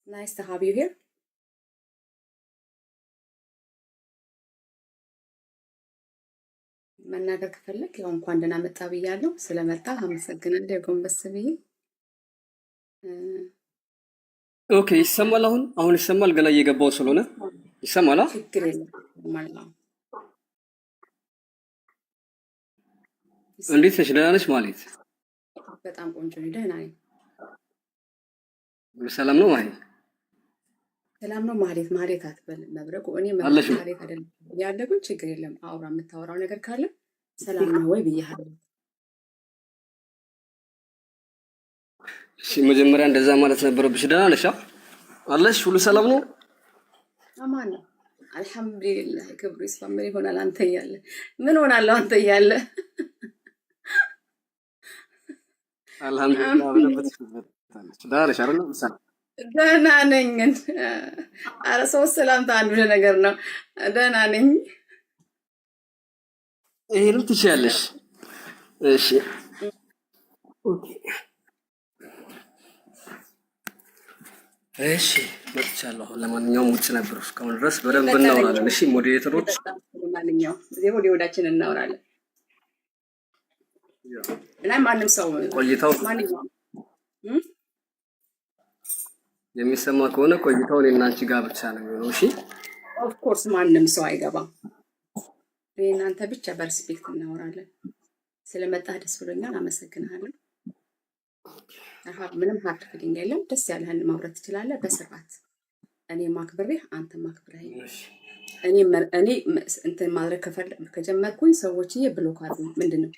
Nice to have you here. መናገር ከፈለክ ያው እንኳን ደህና መጣ ብያለሁ። ስለመጣ አመሰግናለሁ። ጎንበስ ብዬ ኦኬ። ይሰማል? አሁን ይሰማል? ገና እየገባው ስለሆነ ይሰማል? ችግር የለም ማለት ነው። እንዴት ነሽ? ደህና ነሽ ማለት? በጣም ቆንጆ ነኝ። ደህና ነኝ። ሰላም ነው ማለት? ሰላም ነው ማለት ማለት አትበል መብረቁ። እኔ አለሽ? ማለት አይደለም ያለብን ችግር የለም። አውራ የምታወራው ነገር ካለ ሰላም ነው ወይ ብያለሁ። እሺ መጀመሪያ እንደዛ ማለት ነበረብሽ። ደህና ነሽ? አለሽ? ሁሉ ሰላም ነው? አማን ነው አልሐምዱሊላህ። ክብሩ ይስፋ። ምን ይሆናል አንተ እያለ ምን ሆናለሁ አንተ እያለ አልሐምዱሊላህ ብለበት ደህና ነሽ አይደል? ደህና ነኝ። ኧረ ሰው ሰላምታ አንዱ ነገር ነው። ደህና ነኝ። ይሄን ትችያለሽ። እሺ ኦኬ። እሺ መጥቻለሁ። ለማንኛውም ውጭ ነበር እስካሁን ድረስ በደንብ እናወራለን። እሺ ሞዴሬተሮች፣ ለማንኛውም እዚህ ወዲያችን እናወራለን እና ማንም ሰው ቆይታው ማንኛውም የሚሰማ ከሆነ ቆይታው እኔና አንቺ ጋር ብቻ ነው የሚሆነው። እሺ ኦፍ ኮርስ ማንም ሰው አይገባም። እናንተ ብቻ በሪስፔክት እናወራለን። ስለመጣህ ደስ ብሎኛል። አመሰግናለሁ። ምንም ሀርድ ፊሊንግ የለም። ደስ ያለህን ማውራት ትችላለህ በስርዓት። እኔ ማክብሬህ አንተ ማክብረህ። እኔ እንትን ማድረግ ከጀመርኩኝ ሰዎችዬ ብሎክ አድርጉኝ። ምንድነው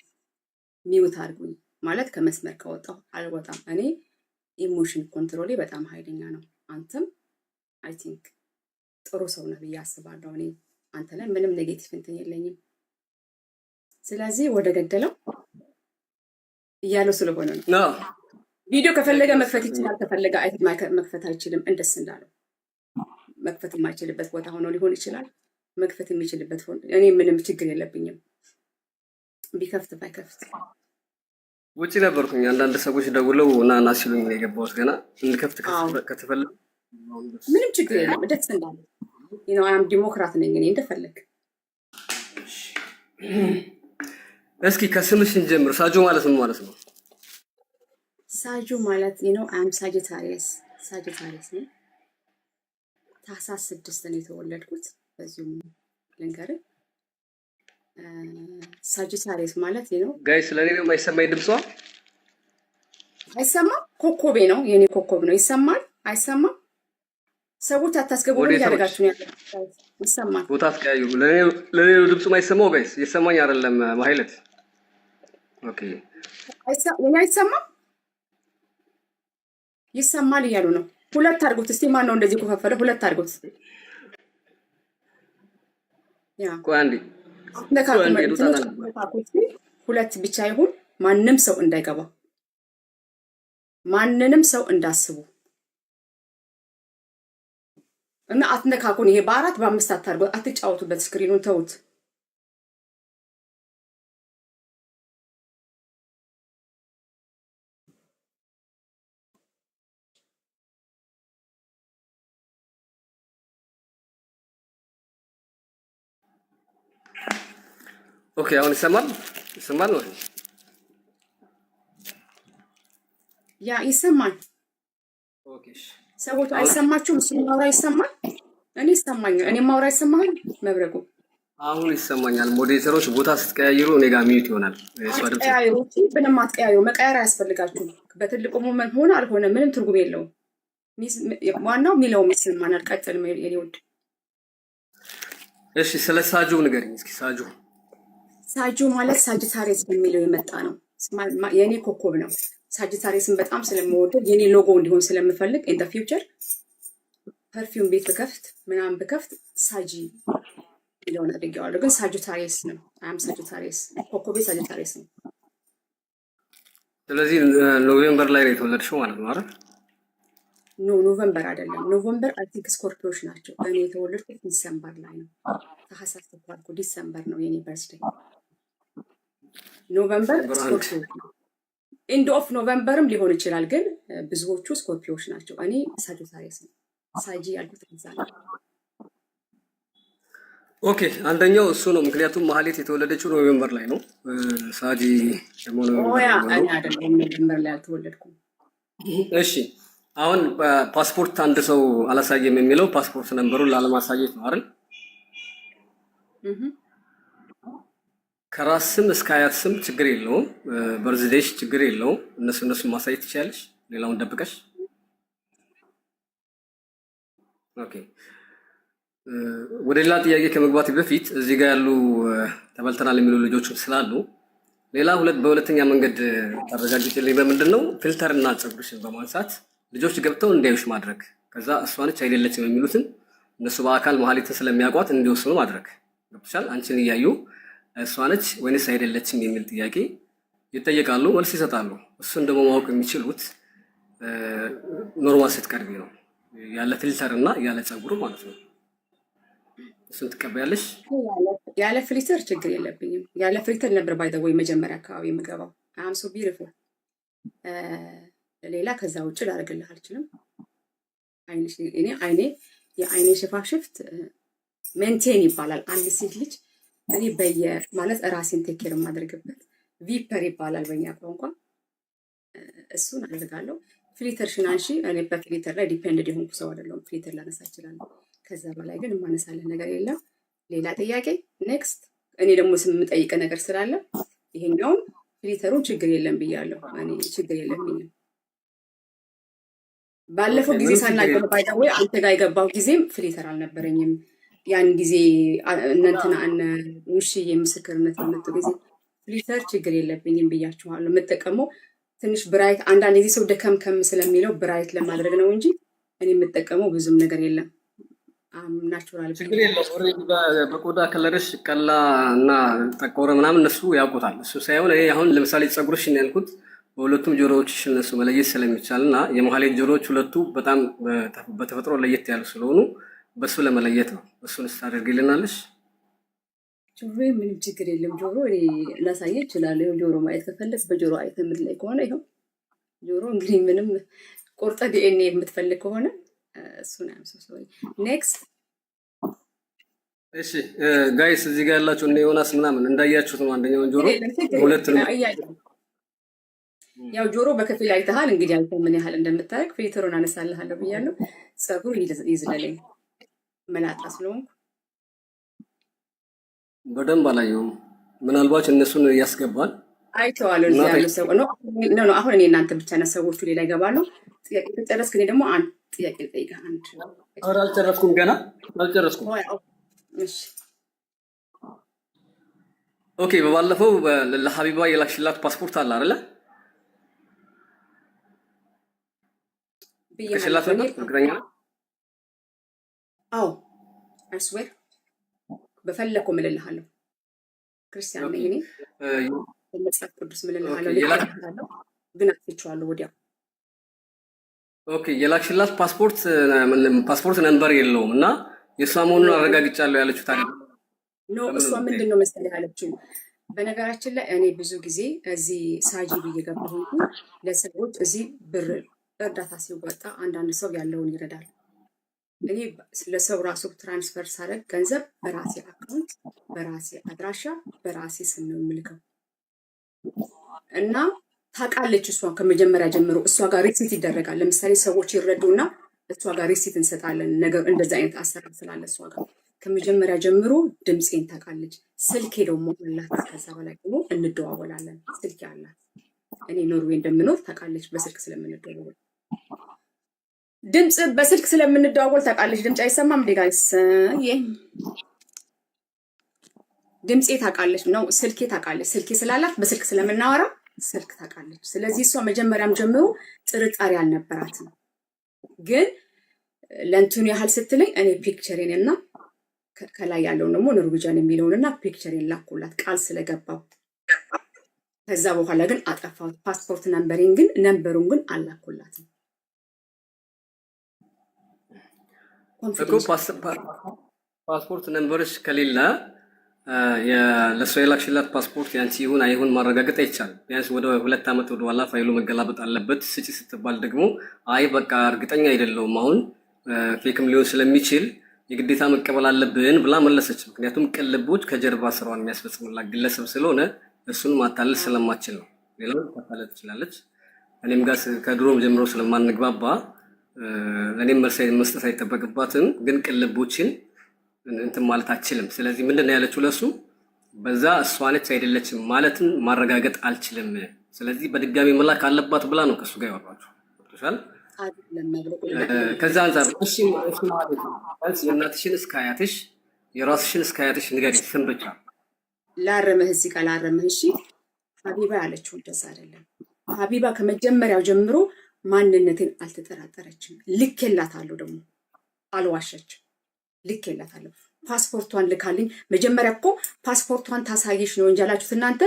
ሚውት አድርጉኝ ማለት ከመስመር ከወጣሁ አልወጣም። እኔ ኢሞሽን ኮንትሮሌ በጣም ኃይለኛ ነው። አንተም አይ ቲንክ ጥሩ ሰው ነህ ብዬ አስባለሁ። እኔ አንተ ላይ ምንም ኔጌቲቭ እንትን የለኝም። ስለዚህ ወደ ገደለው እያለው ስለሆነ ነው። ቪዲዮ ከፈለገ መክፈት ይችላል፣ ከፈለገ መክፈት አይችልም። እንደስ እንዳለው መክፈት የማይችልበት ቦታ ሆኖ ሊሆን ይችላል። መክፈት የሚችልበት እኔ ምንም ችግር የለብኝም። ቢከፍት ባይከፍት ውጪ ነበርኩኝ። አንዳንድ ሰዎች ደውለው ና ሲሉኝ ነው የገባሁት። ገና እንድከፍት ከተፈለገ ምንም ችግር የለም። ደስ እንዳለው አም ዲሞክራት ነኝ እኔ እንደፈለግ። እስኪ ከስምሽ እንጀምር። ሳጆ ማለት ምን ማለት ነው? ሳጆ ማለት አም ሳጂታሪየስ ነው። ታህሳስ 6 ነው የተወለድኩት። በዚሁም ልንገርህ ሳጂታሪየስ ማለት ጋይስ ለኔ ነው የማይሰማኝ ድምጿ። አይሰማም? ኮኮቤ ነው የኔ ኮኮብ ነው። ይሰማል? አይሰማም? ሰዎች አታስገቡ ነው ያደርጋችሁ ነው ያለው። ይሰማል? ቦታ አትቀያዩ። ለኔ ነው ድምፁ የማይሰማው ጋይስ። ይሰማኝ አይደለም ማይለት። ኦኬ አይሰማም? ይሰማል እያሉ ነው። ሁለት አድርጉት እስቲ። ማን ነው እንደዚህ ከፈፈለ? ሁለት አድርጉት። ያ ቆይ አንዴ ሁለት ብቻ ይሁን። ማንም ሰው እንዳይገባ፣ ማንንም ሰው እንዳስቡ እና አትነካኩን። ይሄ በ4 በ5 አታርጉ። አትጫወቱበት። ስክሪኑን ተውት። ኦኬ አሁን ይሰማል ነው? ያ ይሰማል። ኦኬ ሰዎች አይሰማችሁም? እሱ ማውራ ይሰማል። እኔ ይሰማኛል። እኔ ማውራ ይሰማል። መብረቁ አሁን ይሰማኛል። ሞዴሬተሮች ቦታ ስትቀያይሩ እኔ ጋር ሚዩት ይሆናል። ቀያይሮች ምንም አትቀያይሩ። መቀየር አያስፈልጋችሁም። በትልቁ ሞመንት ሆነ አልሆነ ምንም ትርጉም የለውም። ዋናው ሚለው ይሰማናል። ቀጥል የኔ ውድ። እሺ ስለ ሳጆ ንገሪኝ እስኪ። ሳጆ ማለት ሳጂታሪየስ የሚለው የመጣ ነው። የኔ ኮኮብ ነው። ሳጂታሪየስን በጣም ስለምወደው የኔ ሎጎ እንዲሆን ስለምፈልግ ኢን ዘ ፊውቸር ፐርፊውም ቤት ብከፍት ሳጂ የሚለውን አድርጌዋለሁ። ግን ሳጂታሪየስ ነው። አም ሳጂታሪየስ ኮኮቤ ሳጂታሪየስ ነው። ስለዚህ ኖቬምበር ላይ ነው የተወለድሽው ማለት ነው አይደል? ኖቨምበር አይደለም። ኖቨምበር አይ ቲንክ ስኮርፒዮች ናቸው። እኔ የተወለድኩት ዲሰምበር ላይ ነው። ታህሳስ ተባልኩ። ዲሰምበር ነው የኔ በርዝዴይ። ኖቨምበር ስኮርፒዮ ኤንድ ኦፍ ኖቨምበርም ሊሆን ይችላል፣ ግን ብዙዎቹ ስኮርፒዮች ናቸው። እኔ ሳጂታሪየስ ነው። ሳጂ ያልኩት እዛ ነው። ኦኬ አንደኛው እሱ ነው። ምክንያቱም ማህሌት የተወለደችው ኖቬምበር ላይ ነው። ሳጂ ደግሞ ኦያ እኔ አይደለም ኖቬምበር ላይ አልተወለድኩም። እሺ አሁን ፓስፖርት አንድ ሰው አላሳየም የሚለው ፓስፖርት ነምበሩን ላለማሳየት ነው አይደል? ከራስ ስም እስከ አያት ስም ችግር የለውም። በርዝዴሽ ችግር የለውም። እነሱ ማሳየት ትችላለሽ፣ ሌላውን ደብቀሽ። ኦኬ ወደ ሌላ ጥያቄ ከመግባት በፊት እዚህ ጋር ያሉ ተበልተናል የሚሉ ልጆችም ስላሉ ሌላ በሁለተኛ መንገድ ታረጋግጭልኝ። በምንድን ነው ፊልተር እና ፀጉርሽን በማንሳት ልጆች ገብተው እንዲያዩሽ ማድረግ። ከዛ እሷ ነች አይደለችም የሚሉትን እነሱ በአካል መሀሊትን ስለሚያውቋት እንዲወስኑ ማድረግ። ገብቶሻል? አንቺን እያዩ እሷ ነች ወይንስ አይደለችም የሚል ጥያቄ ይጠየቃሉ፣ መልስ ይሰጣሉ። እሱን ደግሞ ማወቅ የሚችሉት ኖርማል ስትቀርቢ ነው፣ ያለ ፊልተር እና ያለ ፀጉር ማለት ነው። እሱን ትቀበያለሽ? ያለ ፍሊተር ችግር የለብኝም። ያለ ፍሊተር ነበር ባይ ዘ ወይ መጀመሪያ አካባቢ የምገባው። አም ሶ ቢዩቲፉል። ሌላ ከዛ ውጭ ላደርግልህ አልችልም። አይኔ የአይኔ ሽፋሽፍት ሜንቴን ይባላል። አንድ ሴት ልጅ እኔ ማለት ራሴን ቴኬር የማደርግበት ቪፐር ይባላል በእኛ ቋንቋ። እሱን አደርጋለሁ። ፍሊተር ሽናንሺ እኔ በፍሊተር ላይ ዲፔንድድ የሆንኩ ሰው አይደለሁም። ፍሊተር ላነሳ እችላለሁ። ከዛ በላይ ግን የማነሳለህ ነገር የለም። ሌላ ጥያቄ ኔክስት። እኔ ደግሞ የምጠይቀ ነገር ስላለ ይሄኛውን ፍሊተሩን ችግር የለም ብያለሁ። እኔ ችግር የለብኝም። ባለፈው ጊዜ ሳናገር ባይደው አንተ ጋር የገባው ጊዜም ፍሊተር አልነበረኝም። ያን ጊዜ እንትና ውሽዬ ምስክርነት የመጡ ጊዜ ፍሊተር ችግር የለብኝም ብያችኋለሁ። የምጠቀመው ትንሽ ብራይት፣ አንዳንድ ጊዜ ሰው ደከምከም ስለሚለው ብራይት ለማድረግ ነው እንጂ እኔ የምጠቀመው ብዙም ነገር የለም። ናቹራል ችግር የለም። በቆዳ ከለርሽ ቀላ እና ጠቆረ ምናምን እነሱ ያውቁታል። እሱ ሳይሆን እኔ አሁን ለምሳሌ ፀጉርሽን ያልኩት በሁለቱም ጆሮዎችሽ እነሱ መለየት ስለሚቻል እና የመሀሌት ጆሮዎች ሁለቱ በጣም በተፈጥሮ ለየት ያሉ ስለሆኑ በሱ ለመለየት ነው። እሱን ስታደርግልናለሽ። ጆሮ ምንም ችግር የለም። ጆሮ እኔ ላሳየ ይችላል። ጆሮ ማየት ከፈለግ በጆሮ አይተህ ምድር ላይ ከሆነ ይኸው ጆሮ እንግዲህ ምንም ቆርጠ ዲኤንኤ የምትፈልግ ከሆነ እሱን ያምሰው። ኔክስት እሺ ጋይስ እዚህ ጋር ያላችሁ እነ ዮናስ ምናምን እንዳያችሁት ነው። አንደኛውን ጆሮ ሁለቱንም ያው ጆሮ በከፊል አይተሃል። እንግዲህ አንተ ምን ያህል እንደምታረግ ፊልተሩን አነሳልሃለሁ ብያለሁ። ፀጉር ይዝለለኝ መላጣ ስለሆንኩ በደንብ አላየሁም። ምናልባት እነሱን ያስገባል አይተዋለሁ። እዚህ ያለው ሰው ነው። አሁን እኔ እናንተ ብቻ ነው፣ ሰዎቹ ሌላ ይገባሉ። ጥያቄ ተጨረስክ? እኔ ደግሞ አንድ ጥያቄ ልጠይቅህ። አንድ ኧረ አልጨረስኩም፣ ገና አልጨረስኩም። እሺ ኦኬ። በባለፈው ለሀቢባ የላክሽላት ፓስፖርት አለ አይደለ? ከሽላት ነበር እርግጠኛ? አዎ አስዌር በፈለከው ምልልሃለሁ። ክርስቲያን ነኝ እኔ በመጽሐፍ ቅዱስ ምልልሃለሁ። ግን አጥፍቼዋለሁ ወዲያው። ኦኬ የላክሽላት ፓስፖርት ነምበር የለውም እና የእሷ መሆኑን አረጋግጫለሁ ያለችው ታዲያ ኖ፣ እሷ ምንድን ነው መሰለህ ያለችው። በነገራችን ላይ እኔ ብዙ ጊዜ እዚህ ሳጂ ብዬ ገባሁኝ ለሰዎች እዚህ ብር እርዳታ ሲወጣ አንዳንድ ሰው ያለውን ይረዳል። እኔ ለሰው ራሱ ትራንስፈር ሳደርግ ገንዘብ በራሴ አካውንት፣ በራሴ አድራሻ፣ በራሴ ስም ነው የምልከው እና ታውቃለች እሷ ከመጀመሪያ ጀምሮ እሷ ጋር ሪሲት ይደረጋል። ለምሳሌ ሰዎች ይረዱና እሷ ጋር ሪሲት እንሰጣለን። ነገር እንደዛ አይነት አሰራር ስላለ እሷ ጋር ከመጀመሪያ ጀምሮ ድምፄን ታውቃለች። ስልኬ ደግሞ አላት። ከዛ በላይ ደግሞ እንደዋወላለን። ስልኬ አላት። እኔ ኖርዌይ እንደምኖር ታውቃለች። በስልክ ስለምንደዋወል ድምፅ በስልክ ስለምንደዋወል ታውቃለች። ድምፅ አይሰማም እንዴ ጋይስ? ድምፄ ታውቃለች ነው። ስልኬ ታውቃለች። ስልኬ ስላላት በስልክ ስለምናወራ ስልክ ታውቃለች። ስለዚህ እሷ መጀመሪያም ጀምሮ ጥርጣሬ አልነበራትም። ግን ለእንትኑ ያህል ስትለኝ እኔ ፒክቸሬን እና ከላይ ያለውን ደግሞ ኖርዌጂያን የሚለውን እና ፒክቸሬን ላኩላት ቃል ስለገባው። ከዛ በኋላ ግን አጠፋሁት። ፓስፖርት ነምበሩን ግን አላኩላትም። ፓስፖርት ነምበርሽ ከሌለ ለእሷ የላክሽላት ፓስፖርት ያንቺ ይሁን አይሁን ማረጋገጥ አይቻልም። ቢያንስ ወደ 2 ዓመት ወደ ኋላ ፋይሉ መገላበጥ አለበት። ስጪ ስትባል ደግሞ አይ በቃ እርግጠኛ አይደለሁም አሁን ፌክም ሊሆን ስለሚችል የግዴታ መቀበል አለብን ብላ መለሰች። ምክንያቱም ቅልቦች ከጀርባ ስራዋን የሚያስፈጽሙላት ግለሰብ ስለሆነ እሱን ማታለል ስለማችል ነው። ሌላው ማታለል ትችላለች። እኔም ጋር ከድሮም ጀምሮ ስለማንግባባ እኔም መልስ መስጠት አይጠበቅባትም። ግን ቅልቦችን እንትን ማለት አችልም። ስለዚህ ምንድን ነው ያለችው ለሱ በዛ እሷ ነች አይደለችም ማለትን ማረጋገጥ አልችልም። ስለዚህ በድጋሚ መላክ አለባት ብላ ነው ከሱ ጋር ያወራችሁ። ገብቶሻል? ከዛ አንፃር እሺ ማለት የእናትሽን እስከ አያትሽ የራስሽን እስከ አያትሽ ንገሪኝ። ስም ብቻ ላረመህ እዚህ ጋር ላረመህ። እሺ ሀቢባ ያለችው እንደዛ አይደለም። ሀቢባ ከመጀመሪያው ጀምሮ ማንነትን አልተጠራጠረችም። ልኬላታለሁ፣ ደግሞ አልዋሸችም። ልኬላታለሁ። ፓስፖርቷን ልካልኝ። መጀመሪያ እኮ ፓስፖርቷን ታሳየሽ ነው እንጂ ያላችሁት እናንተ።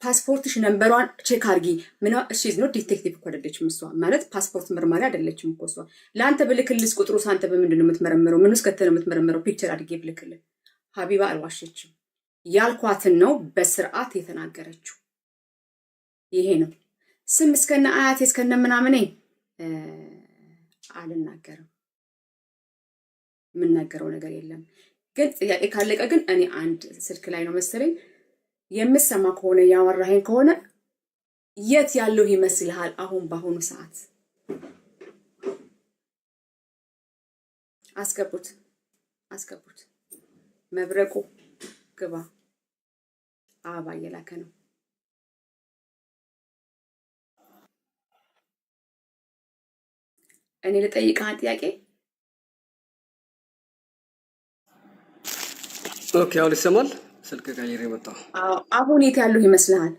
ፓስፖርትሽ ነምበሯን ቼክ አርጊ። ምን እሺ ነው ዲቴክቲቭ እኮ አይደለችም እሷ ማለት ፓስፖርት ምርማሪ አይደለችም እኮ እሷ። ለአንተ ብልክልስ ቁጥሩ ሳንተ በምንድን ነው የምትመረምረው? ምን ውስጥ ከተነ የምትመረምረው? ፒክቸር አድርጌ ብልክልህ። ሀቢባ አልዋሸችም። ያልኳትን ነው በስርዓት የተናገረችው። ይሄ ነው ስም እስከነ አያቴ እስከነ ምናምኔ አልናገርም። የምናገረው ነገር የለም። ግን ጥያቄ ካለቀ ግን እኔ አንድ ስልክ ላይ ነው መሰለኝ የምሰማ ከሆነ ያወራኸኝ ከሆነ የት ያለው ይመስልሃል? አሁን በአሁኑ ሰዓት አስገቡት። መብረቁ ግባ። አበባ እየላከ ነው። እኔ ልጠይቅህ አንድ ጥያቄ። ኦኬ፣ አሁን ይሰማል? ስልክ ቀይሬ መጣሁ። አሁን የት ያለው ይመስልሃል?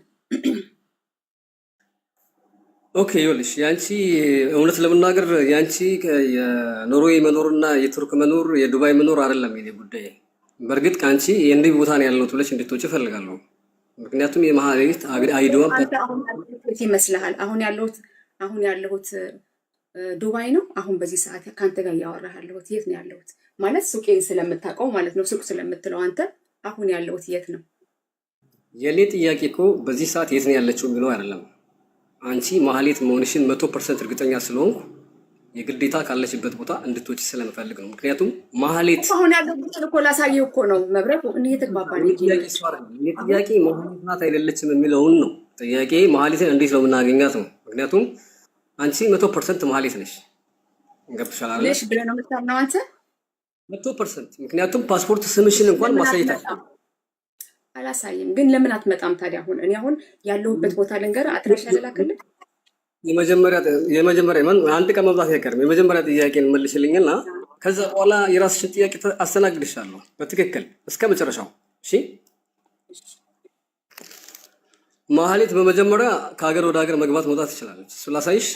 ኦኬ፣ ይኸውልሽ ያንቺ እውነት ለመናገር ያንቺ የኖርዌይ መኖርና የቱርክ መኖር የዱባይ መኖር አይደለም የኔ ጉዳይ። በእርግጥ ከአንቺ የእንዲህ ቦታ ነው ያለሁት ብለሽ እንድትወጪ እፈልጋለሁ። ምክንያቱም የማህሌት አይዲዋ ይመስልሃል? አሁን ያለሁት ዱባይ ነው። አሁን በዚህ ሰዓት ከአንተ ጋር እያወራህ ያለሁት የት ነው ያለሁት? ማለት ሱቄን ስለምታውቀው ማለት ነው። ሱቅ ስለምትለው አንተ አሁን ያለሁት የት ነው? የኔ ጥያቄ እኮ በዚህ ሰዓት የት ነው ያለችው የሚለው አይደለም። አንቺ ማህሌት መሆንሽን 100% እርግጠኛ ስለሆንኩ የግዴታ ካለችበት ቦታ እንድትወጪ ስለምፈልግ ነው። ምክንያቱም ማህሌት አሁን ያለሁትን እኮ ላሳየው እኮ ነው። መብረቁ እኔ የተግባባን ጥያቄ ማህሌት ናት አይደለችም የሚለውን ነው። ጥያቄ ማህሌትን እንዴት ነው የምናገኛት ነው። ምክንያቱም አንቺ 100% ማህሌት ነሽ። ገብቶሻል አይደል? ለሽ ብለህ ነው የምታምነው አንተ 100%። ምክንያቱም ፓስፖርት ስምሽን እንኳን ማሳየት አላሳይም። ግን ለምን አትመጣም ታዲያ? አሁን ያለሁበት ቦታ ልንገርህ፣ አድራሻ ልላክልህ። የመጀመሪያ አንድ ቀን መብላት አይቀርም። የመጀመሪያ ጥያቄን መልሽልኝና ከዛ በኋላ የራስሽን ጥያቄ አስተናግድሻለሁ በትክክል እስከ መጨረሻው። እሺ ማህሌት በመጀመሪያ ከሀገር ወደ ሀገር መግባት መውጣት ትችላለች። እሱ ላሳይሽ።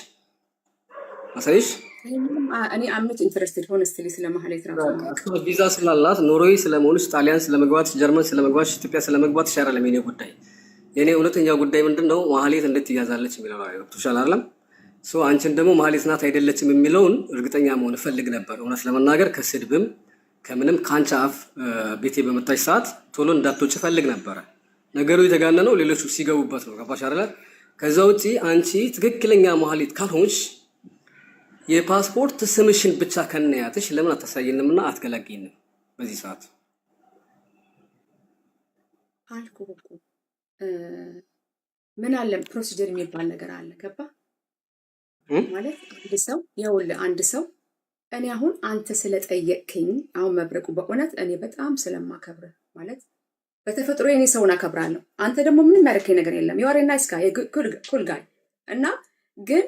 እኔ አምነት ኢንትረስትድ ሆነስትሊ ስለ ማህሌት ራሱ ቪዛ ስላላት ኖርዌይ ስለመሆንሽ፣ ጣሊያን ስለመግባትሽ፣ ጀርመን ስለመግባትሽ፣ ኢትዮጵያ ስለመግባትሽ አይደለም የኔ ጉዳይ። የኔ እውነተኛ ጉዳይ ምንድን ነው? ማህሌት እንዴት ትያዛለች የሚለው ነው። ገብቶሻል አይደለም? አንቺን ደግሞ ማህሌት ናት አይደለችም የሚለውን እርግጠኛ መሆን እፈልግ ነበር። እውነት ለመናገር ከስድብም ከምንም ከአንቺ አፍ ቤቴ በመታች ሰዓት ቶሎ እንዳትወጪ እፈልግ ነበረ። ነገሩ የተጋነነው ሌሎቹ ሲገቡበት ነው። ገባሽ አይደለ? ከዛ ውጪ አንቺ ትክክለኛ ማህሌት ካልሆንሽ የፓስፖርት ስምሽን ብቻ ከነያትሽ ለምን አታሳየንምና አትገላግኝንም? በዚህ ሰዓት አልኩህ እኮ ምን አለ ፕሮሲጀር የሚባል ነገር አለ። ገባ ማለት አንድ ሰው እኔ አሁን አንተ ስለጠየቅከኝ አሁን መብረቁ በእውነት እኔ በጣም ስለማከብር ማለት በተፈጥሮ የኔ ሰውን አከብራለሁ። አንተ ደግሞ ምንም ያደረከኝ ነገር የለም። የዋሬ ናይስ ጋይ ኩል ጋይ እና ግን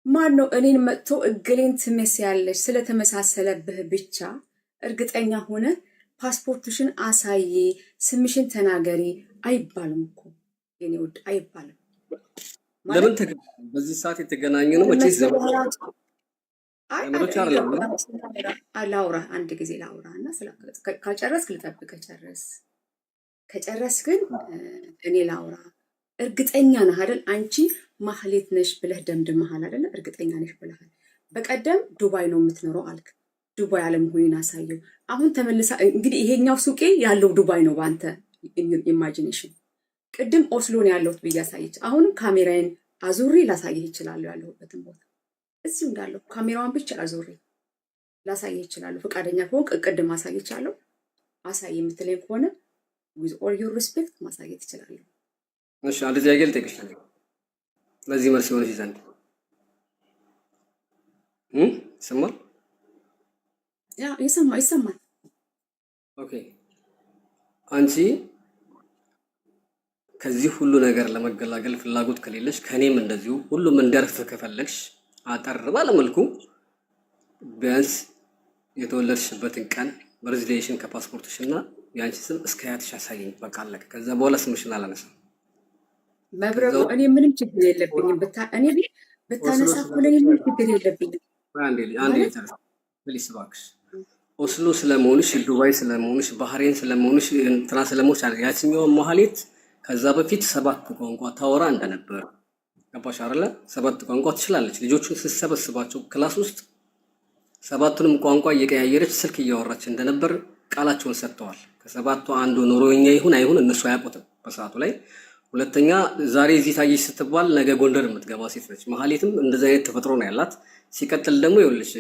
ማን ነው እኔን መጥቶ እገሌን ትመስያለሽ ስለተመሳሰለብህ ብቻ እርግጠኛ ሆነ ፓስፖርትሽን አሳይ ስምሽን ተናገሪ አይባልም እኮ የኔ ውድ አይባልም። ለምን በዚህ ሰዓት የተገናኘ ነው? መቼ ላውራ አንድ ጊዜ ላውራ እና ካልጨረስክ ልጠብቅህ። ከጨረስ ግን እኔ ላውራ። እርግጠኛ ነህ አይደል? አንቺ ማህሌት ነሽ ብለህ ደምድመሃል አይደለ? እርግጠኛ ነሽ ብለሃል። በቀደም ዱባይ ነው የምትኖረው አልክ። ዱባይ አለመሆኔን አሳየው። አሁን ተመልሳ እንግዲህ ይሄኛው ሱቄ ያለው ዱባይ ነው በአንተ ኢማጂኔሽን። ቅድም ኦስሎን ያለሁት ብዬ አሳየች። አሁንም ካሜራዬን አዙሪ ላሳየህ ይችላለሁ። ያለሁበትን ቦታ እዚሁ እንዳለሁ ካሜራዋን ብቻ አዙሪ ላሳየ እችላለሁ። ፈቃደኛ ከሆንክ ቅድም አሳይቻለሁ። አሳይ የምትለኝ ከሆነ with all your respect ማሳየት እችላለሁ። እሺ አንድ ጥያቄ ልጠይቅሽ ለዚህ መልስ ይሆንሽ ዘንድ ይሰማል? ያ ይሰማል። ኦኬ አንቺ ከዚህ ሁሉ ነገር ለመገላገል ፍላጎት ከሌለሽ ከኔም እንደዚሁ ሁሉም እንዲያርፍ ከፈለግሽ አጠር ባለ መልኩ ቢያንስ የተወለድሽበትን ቀን በሬዚዴንሽን ከፓስፖርትሽ እና የአንቺ ስም እስከ አያትሽ አሳየኝ። በቃ አለቀ። ከዛ በኋላ ስምሽን አላነሳም። መብረቁ እኔ ምንም ችግር የለብኝም። እኔ ብታነሳ እኮ ለኔ ምንም ችግር የለብኝም። አንዴ ፕሊስ እባክሽ ኦስሎ ስለመሆንሽ፣ ዱባይ ስለመሆንሽ፣ ባህሬን ስለመሆንሽ፣ እንትና ስለመሆንሽ ያችኛው መሀሌት ከዛ በፊት 7 ቋንቋ ታወራ እንደነበር ገባሽ አይደለ? 7 ቋንቋ ትችላለች። ልጆቹን ስትሰበስባቸው ክላስ ውስጥ 7ቱንም ቋንቋ እየቀያየረች ስልክ እያወራች እንደነበር ቃላቸውን ሰጥተዋል። ከ7ቱ አንዱ ኖርዌይኛ ይሁን አይሁን እነሱ አያውቁትም በሰዓቱ ላይ። ሁለተኛ ዛሬ እዚህ ታየሽ ስትባል ነገ ጎንደር የምትገባ ሴት ነች። መሀሌትም እንደዚህ አይነት ተፈጥሮ ነው ያላት። ሲቀጥል ደግሞ ይኸውልሽ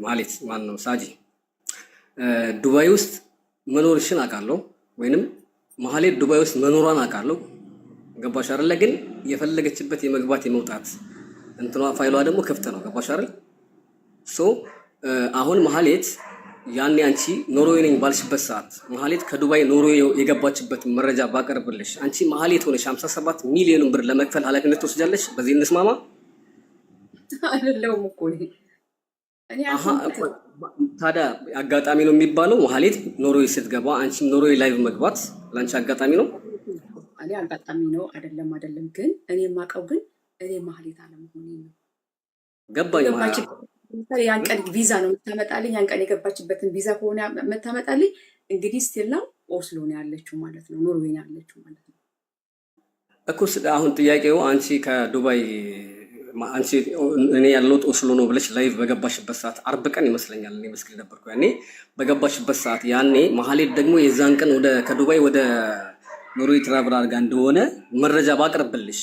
መሀሌት ማን ነው ሳጂ ዱባይ ውስጥ መኖርሽን አውቃለሁ፣ ወይንም መሀሌት ዱባይ ውስጥ መኖሯን አውቃለሁ። ገባሽ አይደለ? ግን የፈለገችበት የመግባት የመውጣት እንትኗ ፋይሏ ደግሞ ክፍት ነው። ገባሽ አይደል? ሶ አሁን መሀሌት ያኔ አንቺ ኖርዌይ ነኝ ባልሽበት ሰዓት መሀሌት ከዱባይ ኖርዌይ የገባችበትን መረጃ ባቀርብልሽ አንቺ መሀሌት ሆነሽ 57 ሚሊዮን ብር ለመክፈል ኃላፊነት ትወስጃለሽ? በዚህ እንስማማ? አይደለም እኮ ታዲያ አጋጣሚ ነው የሚባለው። መሀሌት ኖርዌይ ስትገባ አንቺም ኖርዌይ ላይቭ መግባት ለአንቺ አጋጣሚ ነው? እኔ አጋጣሚ ነው አይደለም። ግን እኔ የማውቀው ግን እኔ መሀሌት አለመሆኔ ነው። ገባኝ። ያን ቀን ቪዛ ነው የምታመጣልኝ። ያን ቀን የገባችበትን ቪዛ ከሆነ የምታመጣልኝ እንግዲህ ስቲል ነው ኦስሎ ነው ያለችው ማለት ነው፣ ኖርዌይ ነው ያለችው ማለት ነው እኮ። አሁን ጥያቄው አንቺ ከዱባይ አንቺ እኔ ያለሁት ኦስሎ ነው ብለሽ ላይቭ በገባሽበት ሰዓት 40 ቀን ይመስለኛል እኔ መስክል ነበርኩ ያኔ በገባሽበት ሰዓት። ያኔ መሀሌት ደግሞ የዛን ቀን ከዱባይ ወደ ኖርዌይ ትራቭል አድርጋ እንደሆነ መረጃ ባቀርብልሽ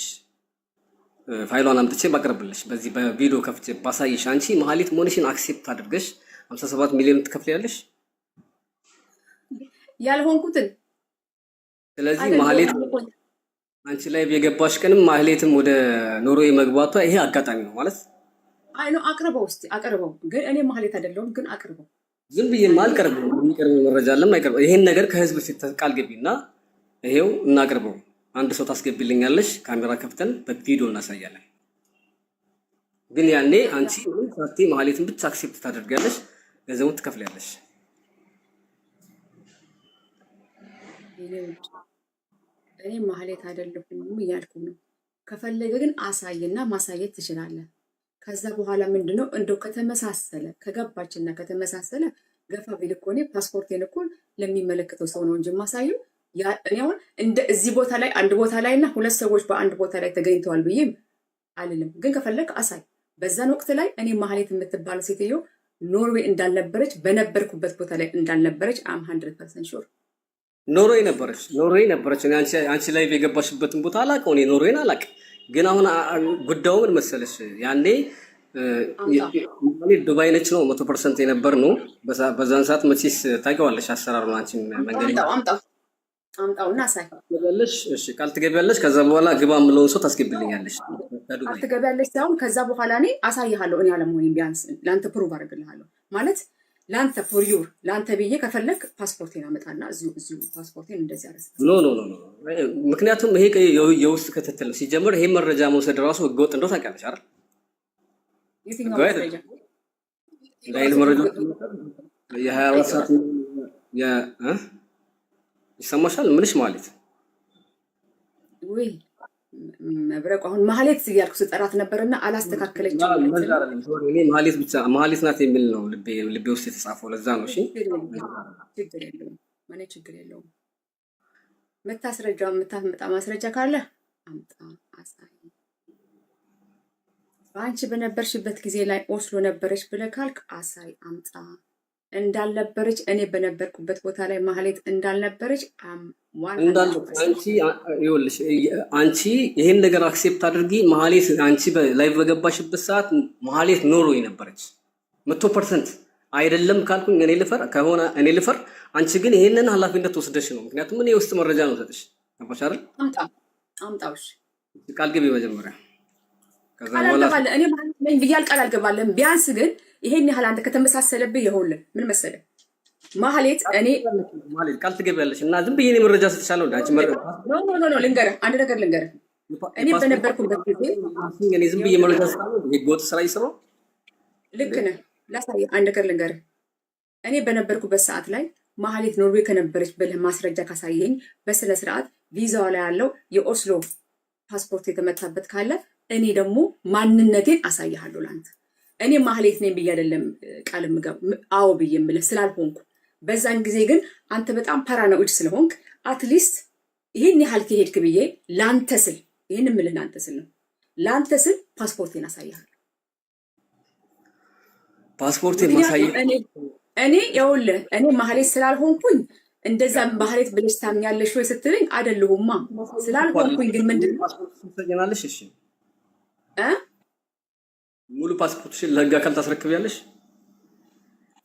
ፋይሏን አምጥቼ ባቀርብልሽ በዚህ በቪዲዮ ከፍቼ ባሳይሽ አንቺ መሀሌት መሆንሽን አክሴፕት አድርገሽ 57 ሚሊዮን ትከፍያለሽ ያልሆንኩትን። ስለዚህ መሀሌት አንቺ ላይ የገባሽ ቀንም መሀሌትም ወደ ኖርዌይ መግባቷ ይሄ አጋጣሚ ነው ማለት አይ ነው። አቅርበው ግን እኔ መሀሌት አይደለሁም፣ ግን አቅርበው። ዝም ብዬ ማልቀርበው የሚቀርብ መረጃ አለም አይቀርበው። ይሄን ነገር ከህዝብ ፊት ቃል ገቢና ይሄው እናቅርበው። አንድ ሰው ታስገቢልኛለሽ፣ ካሜራ ከፍተን በቪዲዮ እናሳያለን። ግን ያኔ አንቺ ሳቲ መሀሌትን ብቻ አክሴፕት ታደርጋለሽ፣ ገንዘቡን ትከፍያለሽ። እኔ መሀሌት አይደለሁም እያልኩ ነው። ከፈለገ ግን አሳይና ማሳየት ትችላለህ። ከዛ በኋላ ምንድነው እንደው ከተመሳሰለ ከገባችና ከተመሳሰለ ገፋ ቢል እኮ እኔ ፓስፖርቴን እኮ ለሚመለከተው ሰው ነው እንጂ ማሳየው እኔ አሁን እንደ እዚህ ቦታ ላይ አንድ ቦታ ላይ እና 2 ሰዎች በአንድ ቦታ ላይ ተገኝተዋል ብዬ አልልም። ግን ከፈለግ አሳይ። በዛን ወቅት ላይ እኔ መሀሌት የምትባለው ሴትዮ ኖርዌይ እንዳልነበረች በነበርኩበት ቦታ ላይ እንዳልነበረች አም 100% ሹር ኖርዌይ ነበረች። አንቺ ላይ የገባሽበትን ቦታ አላውቀው፣ እኔ ኖርዌይን አላውቅ። ግን አሁን ጉዳዩ ምን መሰለሽ ያኔ ዱባይ ነች ነው 100% የነበር ነው በዛን ሰዓት። መቼስ ታውቂዋለሽ አሰራር ነው። አንቺ መንገድ አምጣውና አሳይ። እሺ ቃል ትገቢያለሽ። ከዛ በኋላ ግባ የምለውን ሰው ታስገቢልኛለሽ። ትገቢያለሽ ሳይሆን ከዛ በኋላ እኔ አሳይሃለሁ። እኔ አለመሆኔን ቢያንስ ለአንተ ፕሩቭ አደርግልሃለሁ ማለት ለአንተ ፎር ዩር ለአንተ ብዬ ከፈለግ ፓስፖርቴን አመጣና እዚሁ ፓስፖርቴን እንደዚህ አረስ ኖ ምክንያቱም ይሄ የውስጥ ክትትል ነው። ሲጀምር ይሄ መረጃ መውሰድ ራሱ ህገወጥ እንደው ታውቂያለሽ አይደል? የትኛው መረጃ ዳይል መረጃ የ24 ሰዓት ይሰማሻል? ምንሽ ማለት ወይ መብረቁ አሁን መሀሌት እያልኩ ስጠራት ነበርና አላስተካከለችም። እኔ መሀሌት ብቻ መሀሌት ናት የሚል ነው ልቤ ውስጥ የተጻፈው። ለዛ ነው። እሺ ችግር የለውም። የምታመጣ ማስረጃ ካለ አምጣ አሳይ። በአንቺ በነበርሽበት ጊዜ ላይ ኦስሎ ነበረች ብለህ ካልክ አሳይ አምጣ። እንዳልነበረች እኔ በነበርኩበት ቦታ ላይ መሀሌት እንዳልነበረች አንቺ ይሄን ነገር አክሴፕት አድርጊ። መሀሌት አንቺ ላይቭ በገባሽበት ሰዓት መሀሌት ኖርዌይ ነበረች 100%። አይደለም ካልኩኝ እኔ ልፈር ከሆነ እኔ ልፈር። አንቺ ግን ይሄንን ኃላፊነት ወስደሽ ነው። ምክንያቱም እኔ ውስጥ መረጃ ነው ሰጥሽ አባሽ አይደል? አምጣውሽ ቃል ግቢ መጀመሪያ። ከዛ ቃል በኋላ አልገባለሁ እኔ ማለት ነኝ ብያል ቃል አልገባለሁ። ቢያንስ ግን ይሄን ያህል አንተ ከተመሳሰለብህ ይኸውልህ ምን መሰለህ ማህሌት እኔ ማለት ቃል ትገቢያለሽ እና ዝም ብዬ እኔ መረጃ ሰጥሻለሁ። አንቺ መረጃ ኖ ልንገርህ አንድ ነገር ልንገርህ እኔ በነበርኩበት ጊዜ እኔ ዝም ብዬ መረጃ ሰጥሻለሁ። ህገወጥ ስራ ይሰራው ልክ ነህ። ላሳየህ አንድ ነገር ልንገርህ እኔ በነበርኩበት ሰዓት ላይ ማህሌት ኖርዌይ ከነበረች ብለህ ማስረጃ ካሳየኝ በስነ ስርዓት ቪዛዋ ላይ ያለው የኦስሎ ፓስፖርት የተመታበት ካለ እኔ ደግሞ ማንነቴን አሳይሃለሁ ላንተ። እኔ ማህሌት ነኝ ብዬ አይደለም ቃል አዎ ብዬ የምልህ ስላልሆንኩ፣ በዛን ጊዜ ግን አንተ በጣም ፓራኖይድ ስለሆንክ አትሊስት ይህን ያህል ከሄድክ ብዬ ላንተ ስል ይህን የምልህ ላንተ ስል ነው። ላንተ ስል ፓስፖርቴን አሳይሃለሁ። ፓስፖርቴን ማሳየት እኔ ይኸውልህ እኔ ማህሌት ስላልሆንኩኝ እንደዛ ማህሌት ብለሽ ታምኛለሽ ወይ ስትለኝ አይደለሁማ ስላልሆንኩኝ ግን ምንድን ነው ትሰጪናለሽ? እሺ ሙሉ ፓስፖርትሽን ለህግ አካል ታስረክቢያለሽ?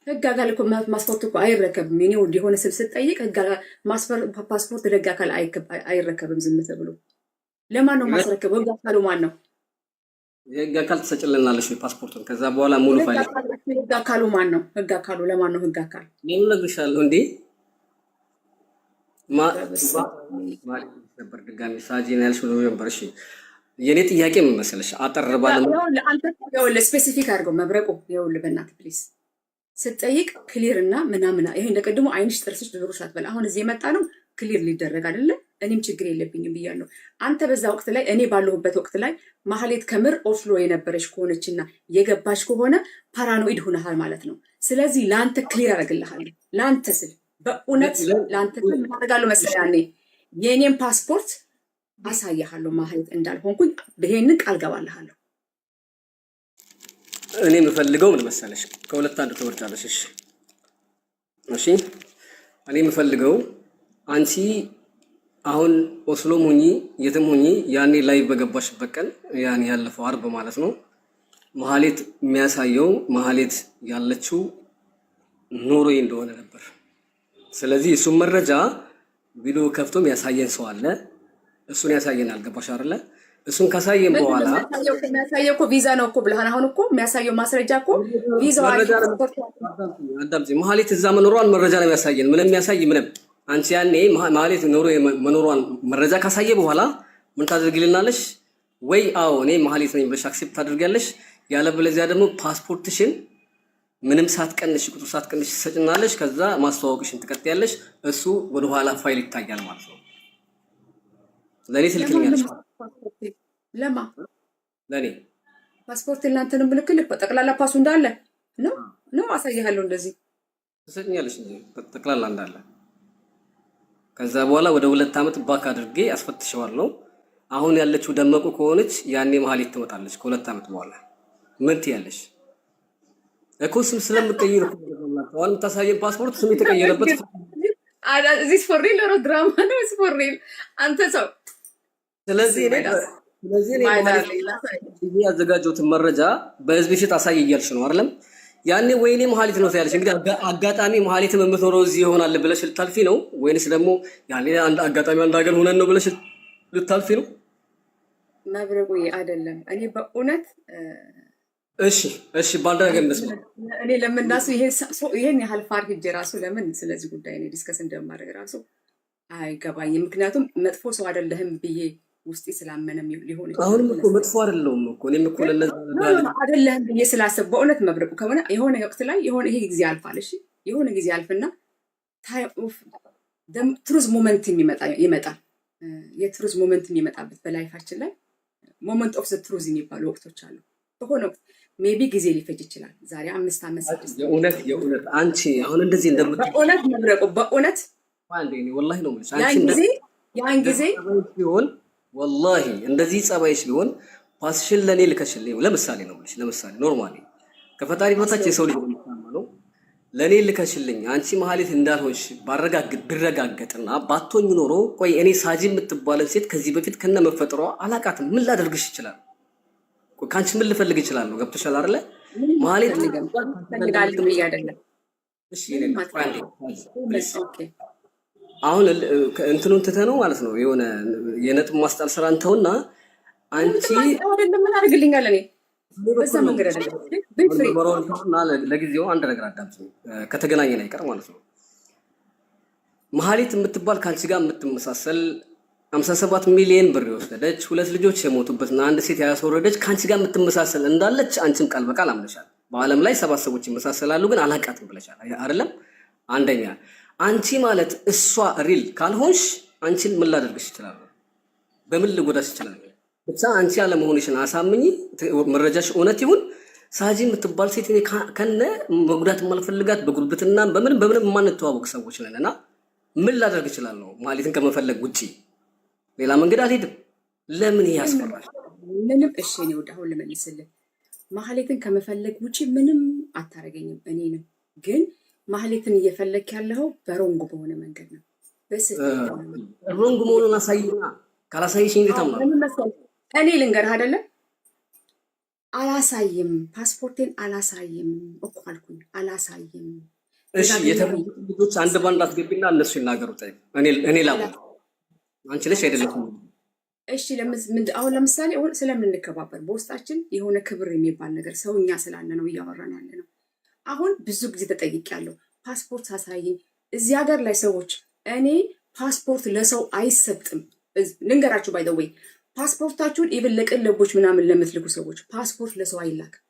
ህግ አካል እኮ ፓስፖርት እኮ አይረከብም። እኔ ወደ የሆነ ስብ ስጠይቅ ፓስፖርት ለህግ አካል አይረከብም ዝም ተብሎ። ለማን ነው ማስረከበው? ህግ አካሉ ማን ነው? የህግ አካል ትሰጭልናለሽ ወይ ፓስፖርቱን? ከዛ በኋላ ሙሉ ፋይል ህግ አካሉ ማን ነው? ህግ አካሉ ለማን ነው? ህግ አካል እኔም እነግርሻለሁ እንዴ ነበር ድጋሚ ሳጂን ያልሽው ነበር። እሺ የኔ ጥያቄ ምን መሰለሽ አጠር ባለ አንተ ይኸውልህ ስፔሲፊክ አድርገው መብረቁ ይኸውልህ በእናትህ ፕሊዝ ስትጠይቅ ክሊር እና ምናምና ይሄ እንደቀድሞ አይንሽ ጥርስሽ ድሮሽ አትበል። አሁን እዚህ የመጣ ነው ክሊር ሊደረግ አይደለ? እኔም ችግር የለብኝም ብያለሁ። አንተ በዛ ወቅት ላይ እኔ ባለሁበት ወቅት ላይ ማህሌት ከምር ኦስሎ የነበረች ከሆነችና የገባች ከሆነ ፓራኖይድ ሆነሃል ማለት ነው። ስለዚህ ለአንተ ክሊር አደርግልሃለሁ። ለአንተ ስል በእውነት ለአንተ ስል ምን አደርጋለሁ መሰለህ ያኔ የእኔም ፓስፖርት አሳያለሁ ማህሌት እንዳልሆንኩኝ ይሄንን ቃል ገባልሃለሁ። እኔ የምፈልገው ምን መሰለሽ ከሁለት አንዱ ትወርጃለሽ። እሺ እኔ የምፈልገው አንቺ አሁን ኦስሎም ሁኚ የትም ሁኚ ያኔ ላይ በገባሽበት ቀን ያኔ ያለፈው አርብ ማለት ነው ማህሌት የሚያሳየው ማህሌት ያለችው ኖርዌይ እንደሆነ ነበር። ስለዚህ እሱን መረጃ ቪዲዮ ከፍቶ የሚያሳየን ሰው አለ። እሱን ያሳየናል። ገባሽ አይደለ? እሱን ካሳየን በኋላ የሚያሳየው እኮ ቪዛ ነው እኮ ብለሃል። አሁን እኮ የሚያሳየው ማስረጃ እኮ ቪዛው አዳምጪ። ማህሌት እዛ መኖሯን መረጃ ነው የሚያሳየን። ምንም የሚያሳይ ምንም አንቺ ያኔ ማህሌት ኖርዌይ መኖሯን መረጃ ካሳየ በኋላ ምን ታደርጊልናለሽ? ወይ አዎ እኔ ማህሌት ነኝ ብለሽ አክሴፕት ታደርጊያለሽ። ያለበለዚያ ደግሞ ፓስፖርትሽን ምንም ሳትቀንሽ ቁጥር ሳትቀንሽ ትሰጭናለሽ። ከዛ ማስተዋወቅሽን ትቀጥያለሽ። እሱ ወደ ኋላ ፋይል ይታያል ማለት ነው። ለኔ ትልክልኛለሽ። ለማ ለኔ ፓስፖርት እናንተ ነው ምልክልህ ጠቅላላ ፓሱ እንዳለ ነው አሳይሃለሁ። እንደዚህ ትሰጭኛለሽ እንጂ ጠቅላላ እንዳለ። ከዛ በኋላ ወደ 2 ዓመት ባክ አድርጌ አስፈትሸዋለሁ። አሁን ያለችው ደመቁ ከሆነች ያኔ ማህሌት ትመጣለች ከ2 ዓመት በኋላ ምን ትያለሽ? እኮ ስም ስለምትቀይር እኮ ነው አሁን የምታሳየን ፓስፖርት ስም የተቀየረበት እዚህ ፎር ሪል ነው ድራማ ነው ፎር ሪል አንተ ሰው። ስለዚህ እኔ ያዘጋጀሁትን መረጃ በህዝብ ፊት አሳይ እያልሽ ነው አይደለም? ያኔ ወይኔ ማህሌት ነው ታያለሽ። እንግዲህ አጋጣሚ ማህሌትም የምትኖረው እዚህ ይሆናል ብለሽ ልታልፊ ነው ወይንስ ደግሞ ያኔ አንድ አጋጣሚ አንድ ሀገር ሆነን ነው ብለሽ ልታልፊ ነው? መብረቁ አይደለም። እኔ በእውነት እሺ ባንዳ ነገር እንደስማ እኔ ለምናሱ ይሄን ያህል ፋር ሂጅ ራሱ ለምን ስለዚህ ጉዳይ እኔ ዲስከስ እንደማድረግ ራሱ አይገባኝም። ምክንያቱም መጥፎ ሰው አይደለህም ብዬ ውስጤ ስላመነም ሊሆን ይችላል። አሁንም እኮ መጥፎ አይደለሁም እኮ እኔም እኮ ለነዛ አይደለህም ብዬ ስላሰብ በእውነት መብረቁ ከሆነ የሆነ ወቅት ላይ የሆነ ይሄ ጊዜ ያልፋል። እሺ የሆነ ጊዜ ያልፍና ትሩዝ ሞመንት ይመጣል። የትሩዝ ሞመንት የሚመጣበት በላይፋችን ላይ ሞመንት ኦፍ ዘ ትሩዝ የሚባሉ ወቅቶች አሉ። በሆነ ወቅት ሜቢ ጊዜ ሊፈጅ ይችላል። ዛሬ 5 ዓመት 6 የእውነት አንቺ አሁን እንደዚህ በእውነት መብረቁ በእውነት ወላሂ ነው ማለት ያን ጊዜ ቢሆን ወላሂ እንደዚህ ጸባይሽ ቢሆን ፓስሽን ለኔ ልከሽልኝ ለምሳሌ ነው ማለት ለምሳሌ ኖርማሊ ከፈጣሪ በታች የሰው ልጅ ነው ለኔ ልከሽልኝ አንቺ ማህሌት እንዳልሆንሽ ቢረጋገጥና ባቶኝ ኖሮ ቆይ እኔ ሳጂ የምትባለው ሴት ከዚህ በፊት ከነ መፈጠሯ አላቃትም ምን ላደርግሽ ይችላል? ካንቺ ምን ልፈልግ ይችላል? ገብቶሻል አይደለ? ምንም ማህሌት አትፈልግም። ፈልጋለሁ ብዬ አይደለም። እሺ ምንም ቆይ አንዴ አትፈልግም። ፕሊዝ ኦኬ አሁን እንትኑን ትተህ ነው ማለት ነው የሆነ የነጥብ ማስጣል ስራ እንተውና አንቺ አይደለም ምን አድርግልኛል እኔ በዛ መንገድ አይደለም። ፍሪ ምርመራውን ተውና ለጊዜው አንድ ነገር አዳምጪኝ ከተገናኘን አይቀር ማለት ነው። ማህሌት የምትባል ከአንቺ ጋር የምትመሳሰል 57 ሚሊዮን ብር የወሰደች 2 ልጆች የሞቱበትና አንድ ሴት ያስወረደች ከአንቺ ጋር የምትመሳሰል እንዳለች አንቺም ቃል በቃል አምነሻል። በዓለም ላይ 7 ሰዎች ይመሳሰላሉ ግን አላቃትም ብለሻል አይደለም? አንደኛ አንቺ ማለት እሷ ሪል ካልሆንሽ አንቺን ምን ላደርግሽ ይችላል? በምን ልጎዳሽ ይችላል? ብቻ አንቺ ያለ መሆንሽን አሳምኚ። መረጃሽ እውነት ይሁን። ሳጂ የምትባል ሴት እኔ ከነ መጉዳት የማልፈልጋት በጉርብትና በምንም የማንተዋወቅ ሰዎች ነንና ምን ላደርግ እችላለሁ? ማህሌትን ከመፈለግ ውጪ ሌላ መንገድ አልሄድም። ለምን ያስፈራል? ምንም እሺ እኔ ወደ አሁን ልመልስልህ። ማህሌትን ከመፈለግ ውጪ ምንም አታረገኝም። እኔንም ግን ማህሌትን እየፈለክ ያለው በሮንግ በሆነ መንገድ ነው። ሮንግ መሆኑን አሳይና ካላሳይሽኝ እንዴት አምናለሁ? እኔ ልንገርህ አይደለም አላሳይም፣ ፓስፖርቴን አላሳይም እኮ አልኩኝ። አላሳይም። እሺ የተባሉ ልጆች አንድ ባንድ አስገቢና እነሱ ይናገሩ። እኔ ላቁ አንቺ ነሽ አይደለም? እሺ አሁን ለምሳሌ ስለምንከባበር በውስጣችን የሆነ ክብር የሚባል ነገር ሰውኛ ስላለ ነው እያወራን ያለ ነው። አሁን ብዙ ጊዜ ተጠይቄያለሁ። ፓስፖርት አሳይኝ። እዚህ ሀገር ላይ ሰዎች እኔ ፓስፖርት ለሰው አይሰጥም። ልንገራችሁ ባይ ዘ ወይ ፓስፖርታችሁን ኢቭን ለቅልቦች ምናምን ለምትልኩ ሰዎች ፓስፖርት ለሰው አይላክም።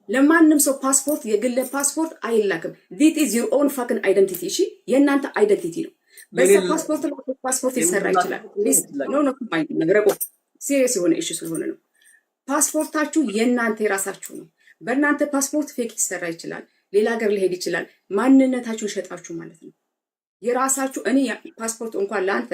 ለማንም ሰው ፓስፖርት የግል ፓስፖርት አይላክም። ዲት ኢዝ ዩር ኦን ፋክን አይደንቲቲ። እሺ የእናንተ አይደንቲቲ ነው። በዛ ፓስፖርት ሊሰራ ይችላል። ነግረቆ ሲሪየስ የሆነ ኢሹ ስለሆነ ነው። ፓስፖርታችሁ የእናንተ የራሳችሁ ነው። በእናንተ ፓስፖርት ፌክ ሊሰራ ይችላል። ሌላ ሀገር ሊሄድ ይችላል። ማንነታችሁን ሸጣችሁ ማለት ነው። የራሳችሁ እኔ ፓስፖርት እንኳን ለአንተ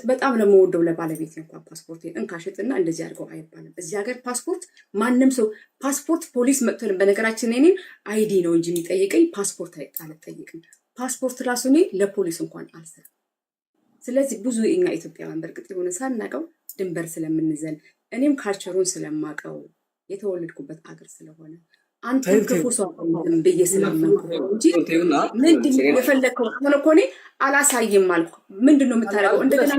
በጣም ለመወደው ለባለቤት እንኳን ፓስፖርት እንካሽጥና እንደዚህ አድርገው አይባልም። እዚህ ሀገር ፓስፖርት ማንም ሰው ፓስፖርት ፖሊስ መጥቶልን በነገራችን እኔን አይዲ ነው እንጂ የሚጠይቀኝ ፓስፖርት አልጠይቅም። ፓስፖርት ራሱ እኔ ለፖሊስ እንኳን አልሰጥም። ስለዚህ ብዙ እኛ ኢትዮጵያውያን በእርግጥ የሆነ ሳናቀው ድንበር ስለምንዘል እኔም ካልቸሩን ስለማቀው የተወለድኩበት አገር ስለሆነ አንተ ክፉ ሰው ብዬ ስለማንኩ እንጂ ምንድነው የፈለግከው? አሁን እኮ እኔ አላሳይም አልኩ። ምንድነው የምታደርገው? እንደገና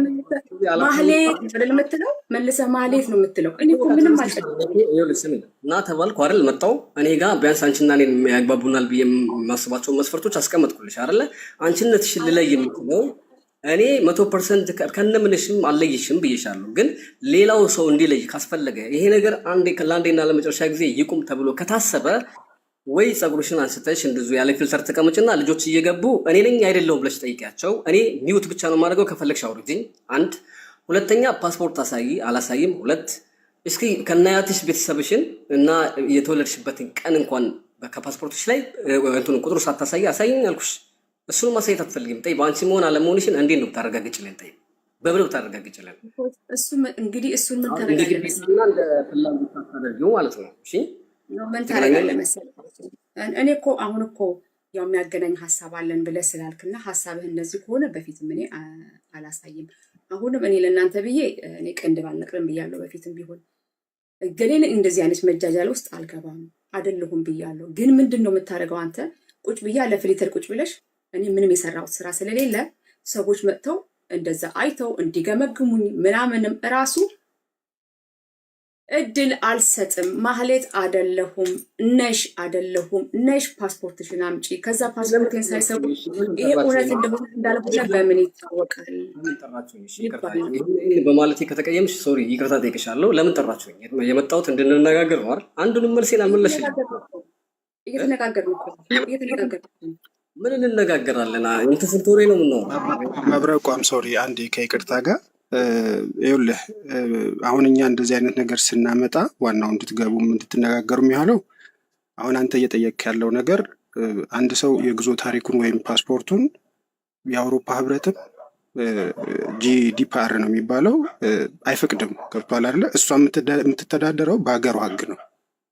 ማህሌት አይደል የምትለው? መልሰህ ማህሌት ነው የምትለው። እኔ እኮ ምንም አልጨረስኩም እና ተባልኩ አይደል መጣሁ እኔ ጋር ቢያንስ አንቺና እኔን ያግባቡናል ብዬ የማስባቸውን መስፈርቶች አስቀመጥኩልሽ አይደለ? አንቺነትሽን ልለይ የምትለው እኔ 100% ከነምንሽም አለይሽም ብዬሻለሁ። ግን ሌላው ሰው እንዲለይ ካስፈለገ ይሄ ነገር ለአንዴና ለመጨረሻ ጊዜ ይቁም ተብሎ ከታሰበ ወይ ፀጉርሽን አንስተሽ እንደዚሁ ያለ ፊልተር ተቀመጭና ልጆች እየገቡ እኔ ነኝ አይደለሁም ብለሽ ጠይቂያቸው። እኔ ሚውት ብቻ ነው የማደርገው፣ ከፈለግሽ አውሪኝ። አንድ ሁለተኛ ፓስፖርት አሳይ አላሳይም። ሁለት እስኪ ከናያትሽ ቤተሰብሽን እና የተወለድሽበትን ቀን እንኳን ከፓስፖርትሽ ላይ እንትኑ ቁጥሩ ሳታሳይ አሳይኝ አልኩሽ። እሱን ማሳየት አትፈልጊም። ጠይ በአንቺ መሆን አለመሆንሽን እንዴት ነው ታረጋግጭልን? ጠይ በብለው ታረጋግጭልን? እሱ እንግዲህ እሱን ምን ታረጋግጭልን እንደ ፍላጎት ታደርጊው ማለት ነው። እሺ ምን ታረጋግጭልን መሰለኝ። እኔ እኮ አሁን እኮ ያው የሚያገናኝ ሀሳብ አለን ብለህ ስላልክና ሀሳብህ እንደዚህ ከሆነ በፊትም እኔ አላሳይም። አሁንም እኔ ለእናንተ ብዬ እኔ ቅንድብ አልነቅርም ብያለሁ። በፊትም ቢሆን ገሌን እንደዚህ አይነት መጃጃል ውስጥ አልገባም አይደለሁም ብያለሁ። ግን ምንድን ነው የምታደርገው አንተ? ቁጭ ብያ ለፍሊተር ቁጭ ብለሽ እኔ ምንም የሰራሁት ስራ ስለሌለ ሰዎች መጥተው እንደዛ አይተው እንዲገመግሙኝ ምናምንም እራሱ እድል አልሰጥም። ማህሌት አደለሁም ነሽ ፓስፖርትሽን አምጪ። ከዛ ፓስፖርቴን ሳይሰቡ ይሄ እውነት እንደሆነ እንዳልሆነ በምን ይታወቃል? በማለቴ ከተቀየምሽ ሶሪ ይቅርታ ጠይቅሻለሁ። ለምን ጠራችሁኝ? የመጣሁት እንድንነጋገር ነው አይደል? አንዱንም መልሴን አልመለስሽም። እየተነጋገርን ምን እንነጋገራለን? እንትን ስንት ወሬ ነው የምናወራው? መብረቋም ሶሪ አንዴ ከይቅርታ ጋር ይኸውልህ፣ አሁን እኛ እንደዚህ አይነት ነገር ስናመጣ ዋናው እንድትገቡም እንድትነጋገሩ የሚሆነው አሁን አንተ እየጠየቅ ያለው ነገር አንድ ሰው የጉዞ ታሪኩን ወይም ፓስፖርቱን የአውሮፓ ህብረትም ጂዲፒአር ነው የሚባለው አይፈቅድም። ገብቷል አይደለ? እሷ የምትተዳደረው በሀገሩ ህግ ነው።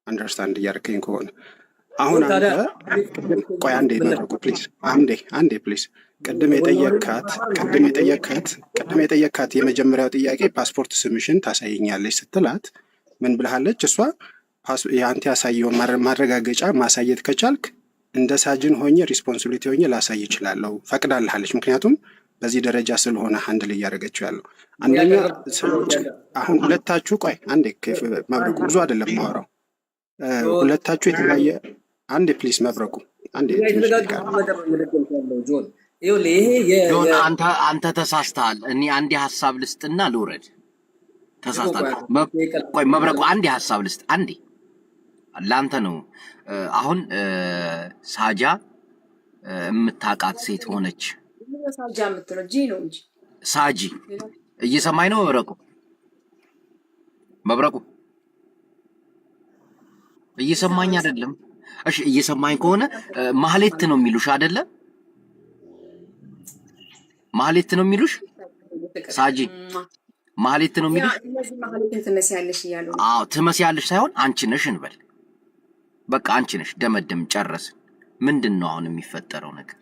አንደርስታንድ እያደረከኝ ከሆነ አሁን አንተ ቆይ አንዴ መረቁ ፕሊዝ፣ አንዴ ፕሊዝ። ቅድም የጠየካት የመጀመሪያው ጥያቄ ፓስፖርት ስምሽን ታሳየኛለች ስትላት ምን ብለሃለች? እሷ የአንተ ያሳየውን ማረጋገጫ ማሳየት ከቻልክ እንደ ሳጅን ሆኜ ሪስፖንሲቢሊቲ ሆኜ ላሳይ እችላለሁ፣ ፈቅዳልሃለች። ምክንያቱም በዚህ ደረጃ ስለሆነ ሃንድል እያደረገችው ያለው አንደኛ ሰዎች አሁን ሁለታችሁ ቆይ አንዴ መብረቁ ብዙ አይደለም ማወራው ሁለታችሁ የተለያየ አንዴ ፕሊስ መብረቁ አንዴ አንተ ተሳስተሃል። እኔ አንዴ ሐሳብ ልስጥና ልውረድ። ተሳስተሃል። ቆይ መብረቁ አንዴ ሐሳብ ልስጥ አንዴ ላንተ ነው። አሁን ሳጃ የምታውቃት ሴት ሆነች። ሳጃ የምትለው ጂ ነው እንጂ ሳጂ እየሰማኝ ነው መብረቁ እየሰማኝ አይደለም? እሺ እየሰማኝ ከሆነ ማህሌት ነው የሚሉሽ አይደለ? ማህሌት ነው የሚሉሽ ሳጂ ማህሌት ነው የሚሉሽ? ማህሌትን ትመስያለሽ እያሉ ነው። አዎ ትመስያለሽ ሳይሆን አንቺ ነሽ እንበል። በቃ አንቺ ነሽ። ደመደም ጨረስን። ምንድነው አሁን የሚፈጠረው ነገር?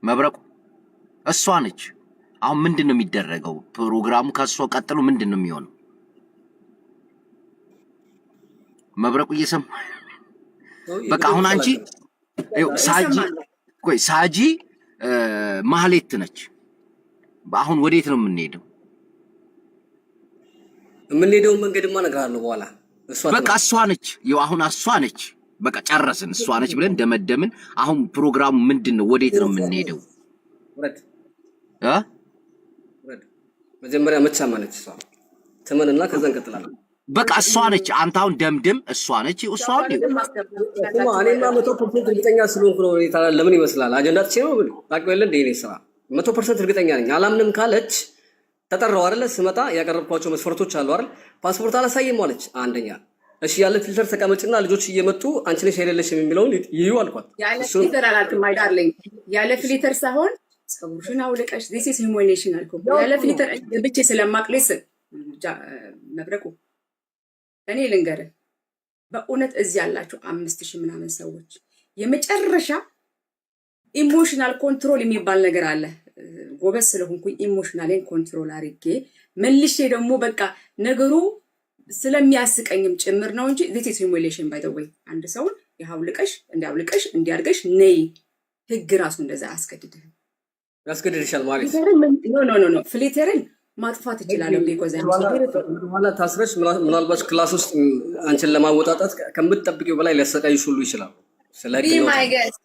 መብረቁ እሷ ነች። አሁን ምንድነው የሚደረገው? ፕሮግራሙ ከሷ ቀጥሎ ምንድነው የሚሆነው? መብረቁ እየሰማ በቃ አሁን አንቺ ሳጂ ማህሌት ነች። አሁን ወዴት ነው የምንሄደው? የምንሄደው መንገድማ እነግርሃለሁ በኋላ። በቃ እሷ ነች። አሁን እሷ ነች። በቃ ጨረስን። እሷ ነች ብለን ደመደምን። አሁን ፕሮግራሙ ምንድነው? ወዴት ነው የምንሄደው? መጀመሪያ መቻማ ነች እሷ ተመንና ከዛ እንቀጥላለን። በቃ እሷ ነች። አንተ አሁን ደምድም እሷ ነች። እሷ እኔማ 100% እርግጠኛ ስለሆንኩ ነው። ለምን ይመስላል አጀንዳ ትቼ ነው ታውቂው የለ እንደ እኔ ስራ 100% እርግጠኛ ነኝ። አላምንም ካለች ተጠራው አይደለ? ስመጣ ያቀረብኳቸው መስፈርቶች አሉ አይደል? ፓስፖርት አላሳየም አለች። አንደኛ እሺ ያለ ፊልተር ተቀመጭና ልጆች እየመጡ አንቺ ነሽ አይደለሽም የሚለውን ይዩ አልኳት። ያለ ፊልተር አላልኩም አይዳርልኝ። ያለ ፊልተር ሳይሆን ፀጉርሽን አውልቀሽ this is humiliation አልኩ። ያለ ፊልተር ብቻ ስለማቅለስ መብረቁ እኔ ልንገርህ በእውነት እዚህ ያላችሁ 5000 ምናምን ሰዎች የመጨረሻ ኢሞሽናል ኮንትሮል የሚባል ነገር አለ። ጎበዝ ስለሆንኩኝ ኢሞሽናልን ኮንትሮል አድርጌ መልሼ ደግሞ በቃ ነገሩ ስለሚያስቀኝም ጭምር ነው እንጂ this is humiliation by the way አንድ ሰውን ያውልቀሽ እንዲያርገሽ ነይ ህግ ራሱ እንደዛ ያስገድድሻል ማለት ኖ ፍሊተርን ማጥፋት ይችላል። ቢኮዝ በኋላ ታስረሽ ምናልባት ክላስ ውስጥ አንቺን ለማወጣጣት ከምትጠብቂው በላይ ሊያሰቃይሽ ሁሉ ይችላል። be my guest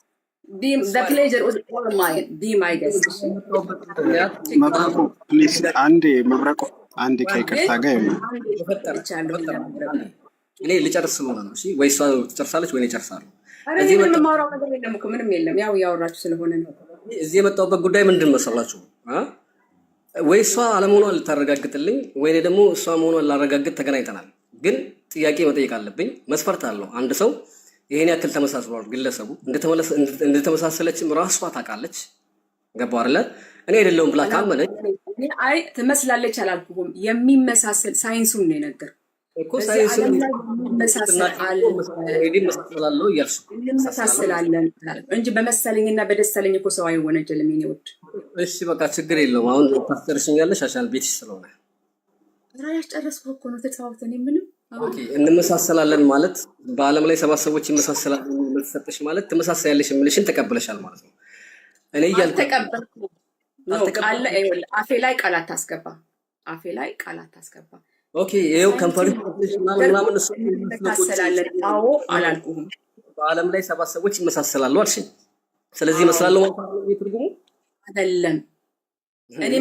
the pleasure was all mine be my guest መብረቁ ፕሊዝ አንዴ አንዴ ከይቅርታ ጋር እኔ ልጨርስ ስለሆነ ነው። እሺ ወይ እሷ ትጨርሳለች ወይ እኔ እጨርሳለሁ። እዚህ የማወራው ነገር የለም እኮ ምንም የለም። ያው ያወራችሁ ስለሆነ ነው። እዚህ የመጣሁበት ጉዳይ ምንድን መሰላችሁ? ወይ እሷ አለመሆኗን ልታረጋግጥልኝ ወይ ደግሞ እሷ መሆኗን ላረጋግጥ ተገናኝተናል። ግን ጥያቄ መጠየቅ አለብኝ። መስፈርት አለው። አንድ ሰው ይሄን ያክል ተመሳስሏል፣ ግለሰቡ እንደተመሳሰለችም ራሷ ታውቃለች። ገባው አይደለ? እኔ አይደለሁም ብላ ካመነች አይ ትመስላለች አላልኩም። የሚመሳሰል ሳይንሱን ነው የነገርኩት እኮ ሳይንሱን መሳሰላለው እያልሽ እንመሳሰላለን እንጂ በመሰለኝና በደሰለኝ እኮ ሰው አይወነጀልም። የኔ ውድ እሺ በቃ ችግር የለውም። አሁን ታስጨርሽኛለሽ አሻል ቤትሽ ስለሆነ ራያሽ ጨረስኩ እኮ ነው ተጫወተን። ምንም ኦኬ እንመሳሰላለን ማለት በአለም ላይ 7 ሰዎች ይመሳሰላሉ ማለት ማለት ትመሳሰያለሽ የሚልሽን ተቀበለሻል ማለት ነው። እኔ እያልኩ ተቀበልኩ ነው ቃል አፌ ላይ ቃላት ታስገባ ኦኬ ይሄው ኮምፓሪት ምናምን እሱ ይመሳሰላለን። አዎ አላልኩም። በአለም ላይ 7 ሰዎች ይመሳሰላሉ አልሽኝ። ስለዚህ ይመስላል ማለት ነው ትርጉሙ አይደለም። እኔ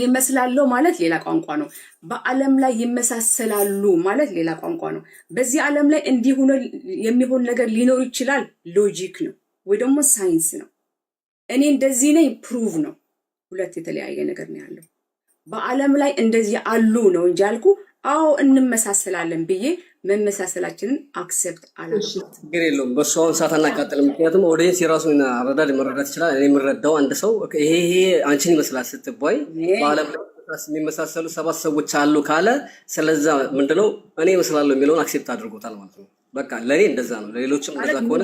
መስላለሁ ማለት ሌላ ቋንቋ ነው። በአለም ላይ ይመሳሰላሉ ማለት ሌላ ቋንቋ ነው። በዚህ ዓለም ላይ እንዲሆነ የሚሆን ነገር ሊኖር ይችላል። ሎጂክ ነው ወይ ደግሞ ሳይንስ ነው። እኔ እንደዚህ ነኝ ፕሩቭ ነው። ሁለት የተለያየ ነገር ነው ያለው። በአለም ላይ እንደዚህ አሉ ነው እንጂ አልኩ አዎ እንመሳሰላለን ብዬ መመሳሰላችንን አክሰፕት አላልኩም። ችግር የለውም። በሷን ሰዓት አናቃጥልም። ምክንያቱም ኦዲየንስ የራሱን አረዳድ መረዳት ይችላል። እኔ የምረዳው አንድ ሰው ይሄ አንቺን ይመስላል ስትባይ በአለም ላይ የሚመሳሰሉ 7 ሰዎች አሉ ካለ ስለዛ ምንድነው እኔ እመስላለሁ የሚለውን አክሰፕት አድርጎታል ማለት ነው። በቃ ለኔ እንደዛ ነው። ለሌሎችም እንደዛ ከሆነ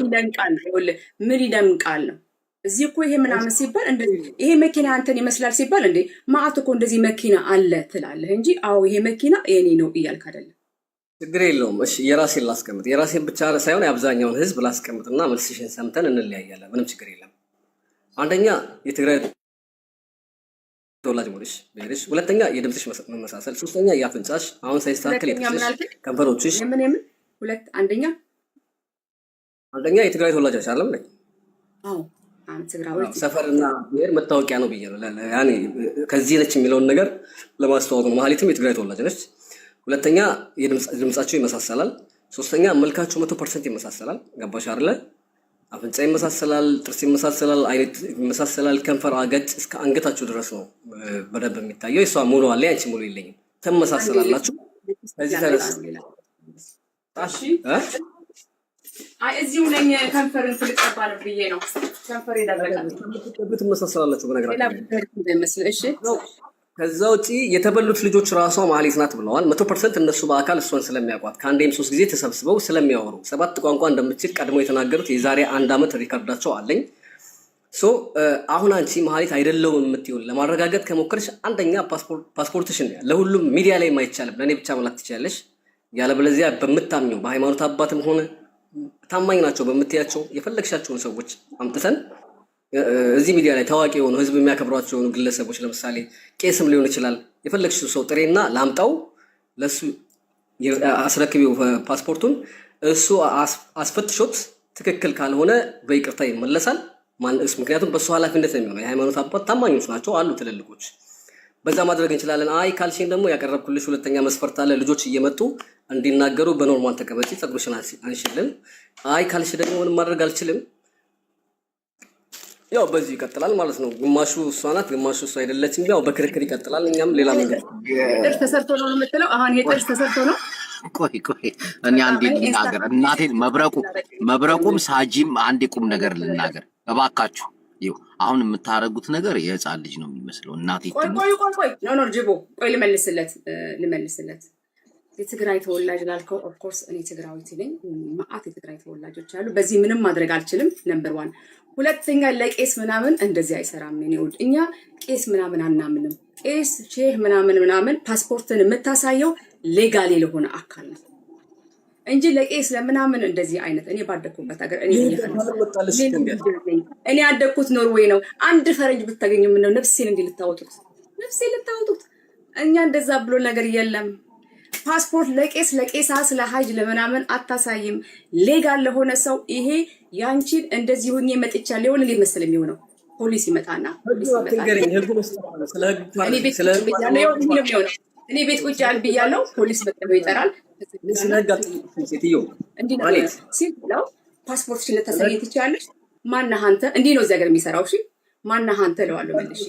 ምን ይደንቃል ነው እዚህ እኮ ይሄ ምናምን ሲባል ይሄ መኪና አንተን ይመስላል ሲባል እንዴ ማአት እኮ እንደዚህ መኪና አለ ትላለህ እንጂ አዎ ይሄ መኪና የኔ ነው እያልክ አይደለም። ችግር የለውም። እሺ የራሴን ላስቀምጥ። የራሴን ብቻ ሳይሆን የአብዛኛውን ህዝብ ላስቀምጥና መልስሽን ሰምተን እንለያያለን። ምንም ችግር የለም። አንደኛ የትግራይ ተወላጅ መሆንሽ ብሄርሽ፣ ሁለተኛ የድምፅሽ መመሳሰል፣ ሶስተኛ የአፍንጫሽ አሁን ሳይስተካከል የጥርስሽ ከንፈሮችሽ አንደኛ የትግራይ ተወላጅ አይደለም ነኝ። አዎ ሰፈርና ብሄር መታወቂያ ነው ብዬ ነው ያኔ ከዚህ ነች የሚለውን ነገር ለማስተዋወቅ ነው። ማህሌትም የትግራይ ተወላጅ ነች። ሁለተኛ ድምጻቸው ይመሳሰላል። ሶስተኛ መልካቸው 100% ይመሳሰላል። ገባሽ አይደለ? አፍንጫ ይመሳሰላል፣ ጥርስ ይመሳሰላል፣ አይነት ይመሳሰላል፣ ከንፈር አገጭ እስከ አንገታችሁ ድረስ ነው በደንብ የሚታየው። እሷ ሙሉ አለ፣ አንቺ ሙሉ የለኝም። ተመሳሰላላችሁ። ከዚህ ተነስ እሺ እዚሁ ነኝ። ከንፈርን ፍልቀባ ነው ብዬ ነው ከንፈር ይደረጋል። ትመሳሰላላችሁ በነገራችን። እሺ ከዛ ውጪ የተበሉት ልጆች ራሷ ማህሌት ናት ብለዋል። 100% እነሱ በአካል እሷን ስለሚያውቋት ከአንዴም 3 ጊዜ ተሰብስበው ስለሚያወሩ 7 ቋንቋ እንደምትችል ቀድሞ የተናገሩት የዛሬ 1 ዓመት ሪካርዳቸው አለኝ። አሁን አንቺ ማህሌት አይደለውም የምትይውን ለማረጋገጥ ከሞከርሽ አንደኛ ፓስፖርትሽን ለሁሉም ሚዲያ ላይ የማይቻልም ለእኔ ብቻ መላክ ትችላለሽ። ያለበለዚያ በምታምኘው በሃይማኖት አባትም ሆነ ታማኝ ናቸው በምትያቸው የፈለግሻቸውን ሰዎች አምጥተን እዚህ ሚዲያ ላይ ታዋቂ የሆኑ ህዝብ የሚያከብሯቸው የሆኑ ግለሰቦች ለምሳሌ ቄስም ሊሆን ይችላል። የፈለግሽው ሰው ጥሬና ላምጣው፣ ለሱ አስረክቢው ፓስፖርቱን። እሱ አስፈትሾት ትክክል ካልሆነ በይቅርታ ይመለሳል። ምክንያቱም በሱ ኃላፊነት ነው የሚሆነው። የሃይማኖት አባት ታማኞች ናቸው አሉ ትልልቆች። በዛ ማድረግ እንችላለን። አይ ካልሽኝ ደግሞ ያቀረብኩልሽ ሁለተኛ መስፈርት አለ። ልጆች እየመጡ እንዲናገሩ በኖርማል ተቀበጪ፣ ፀጉርሽን አንሽልን። አይ ካልሽ ደግሞ ምንም ማድረግ አልችልም። ያው በዚህ ይቀጥላል ማለት ነው። ግማሹ እሷ ናት፣ ግማሹ እሷ አይደለችም። ያው በክርክር ይቀጥላል። እኛም ሌላ ነገር ጥርስ ተሰርቶ ነው የምትለው። አሁን የጥርስ ተሰርቶ ነው። ቆይ እኔ አንዴ ልናገር። እናቴን መብረቁም ሳጂም አንዴ ቁም ነገር ልናገር እባካችሁ። ይኸው አሁን የምታረጉት ነገር የህፃን ልጅ ነው የሚመስለው። እናቴ ቆይ ኖ ጅቦ ቆይ ልመልስለት። የትግራይ ተወላጅ ላልከው ኦፍኮርስ እኔ ትግራዊት ነኝ። ማአት የትግራይ ተወላጆች አሉ። በዚህ ምንም ማድረግ አልችልም። ነምበር 1 ሁለተኛ ለቄስ ምናምን እንደዚህ አይሰራም። እኛ ቄስ ምናምን አናምንም። ቄስ ሼህ ምናምን ፓስፖርትን የምታሳየው ሌጋሊ ለሆነ አካል ነው እንጂ ለቄስ ለምናምን እንደዚህ አይነት እኔ ባደኩበት ሀገር እኔ ያደኩት ኖርዌይ ነው። አንድ ፈረንጅ ብታገኙ ምን ነው ነፍሴን እንዲህ ልታወጡት። እኛ እንደዛ ብሎ ነገር የለም። ፓስፖርት ለቄሳ ስለ ሀጅ ለምናምን አታሳይም። ሌጋል ለሆነ ሰው ይሄ ያንቺን እንደዚህ ሆኜ መጥቻለሁ ይሁን እንዴት መሰለ የሚሆነው ፖሊስ ይመጣና እኔ ቤት ቁጭ ብያለሁ። ፖሊስ መጥቶ ይጠራል። ሲለው ፓስፖርትሽን ልታሳይ ትችያለሽ። ማነህ አንተ? እንዲህ ነው እዚህ ሀገር የሚሰራው። እሺ ማነህ አንተ እለዋለሁ መልሼ።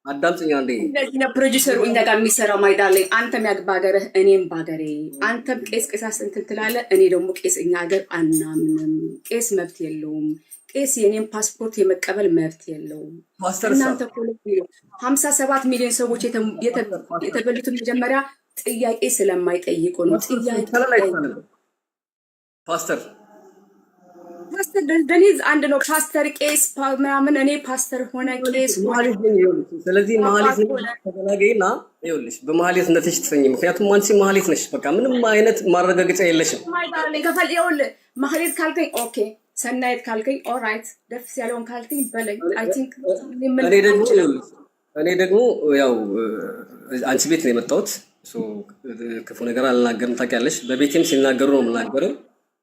አዳምጪኝ አንዴ። እንደዚህ ነው ፕሮዲዩሰሩ እኛ ጋር የሚሰራው። ማይዳለኝ አንተም በሀገርህ እኔም በሀገሬ። አንተም ቄስ እንትን ትላለህ፣ እኔ ደግሞ ቄስ እኛ ሀገር አናምንም። ቄስ መብት የለውም። ቄስ የኔም ፓስፖርት የመቀበል መብት የለውም። እናንተ 57 ሚሊዮን ሰዎች የተበሉትን መጀመሪያ ጥያቄ ስለማይጠይቁ ነው። ፓስተር ደኔ አንድ ነው። ፓስተር ቄስ ምናምን እኔ ፓስተር ሆነ ቄስ። ስለዚህ ማህሌት ተገናገይና ይኸውልሽ በማህሌት እንደተሽ ትሰኝ። ምክንያቱም አንቺ ማህሌት ነሽ። በቃ ምንም አይነት ማረጋገጫ የለሽም። ከፈል ይኸውልህ ማህሌት ካልከኝ ኦኬ፣ ሰናይት ካልከኝ ኦራይት፣ ደስ ያለውን ካልከኝ በለኝ። አይ ቲንክ እኔ ደግሞ ያው አንቺ ቤት ነው የመጣሁት። ክፉ ነገር አልናገርም ታውቂያለሽ። በቤቴም ሲናገሩ ነው የምናገረው።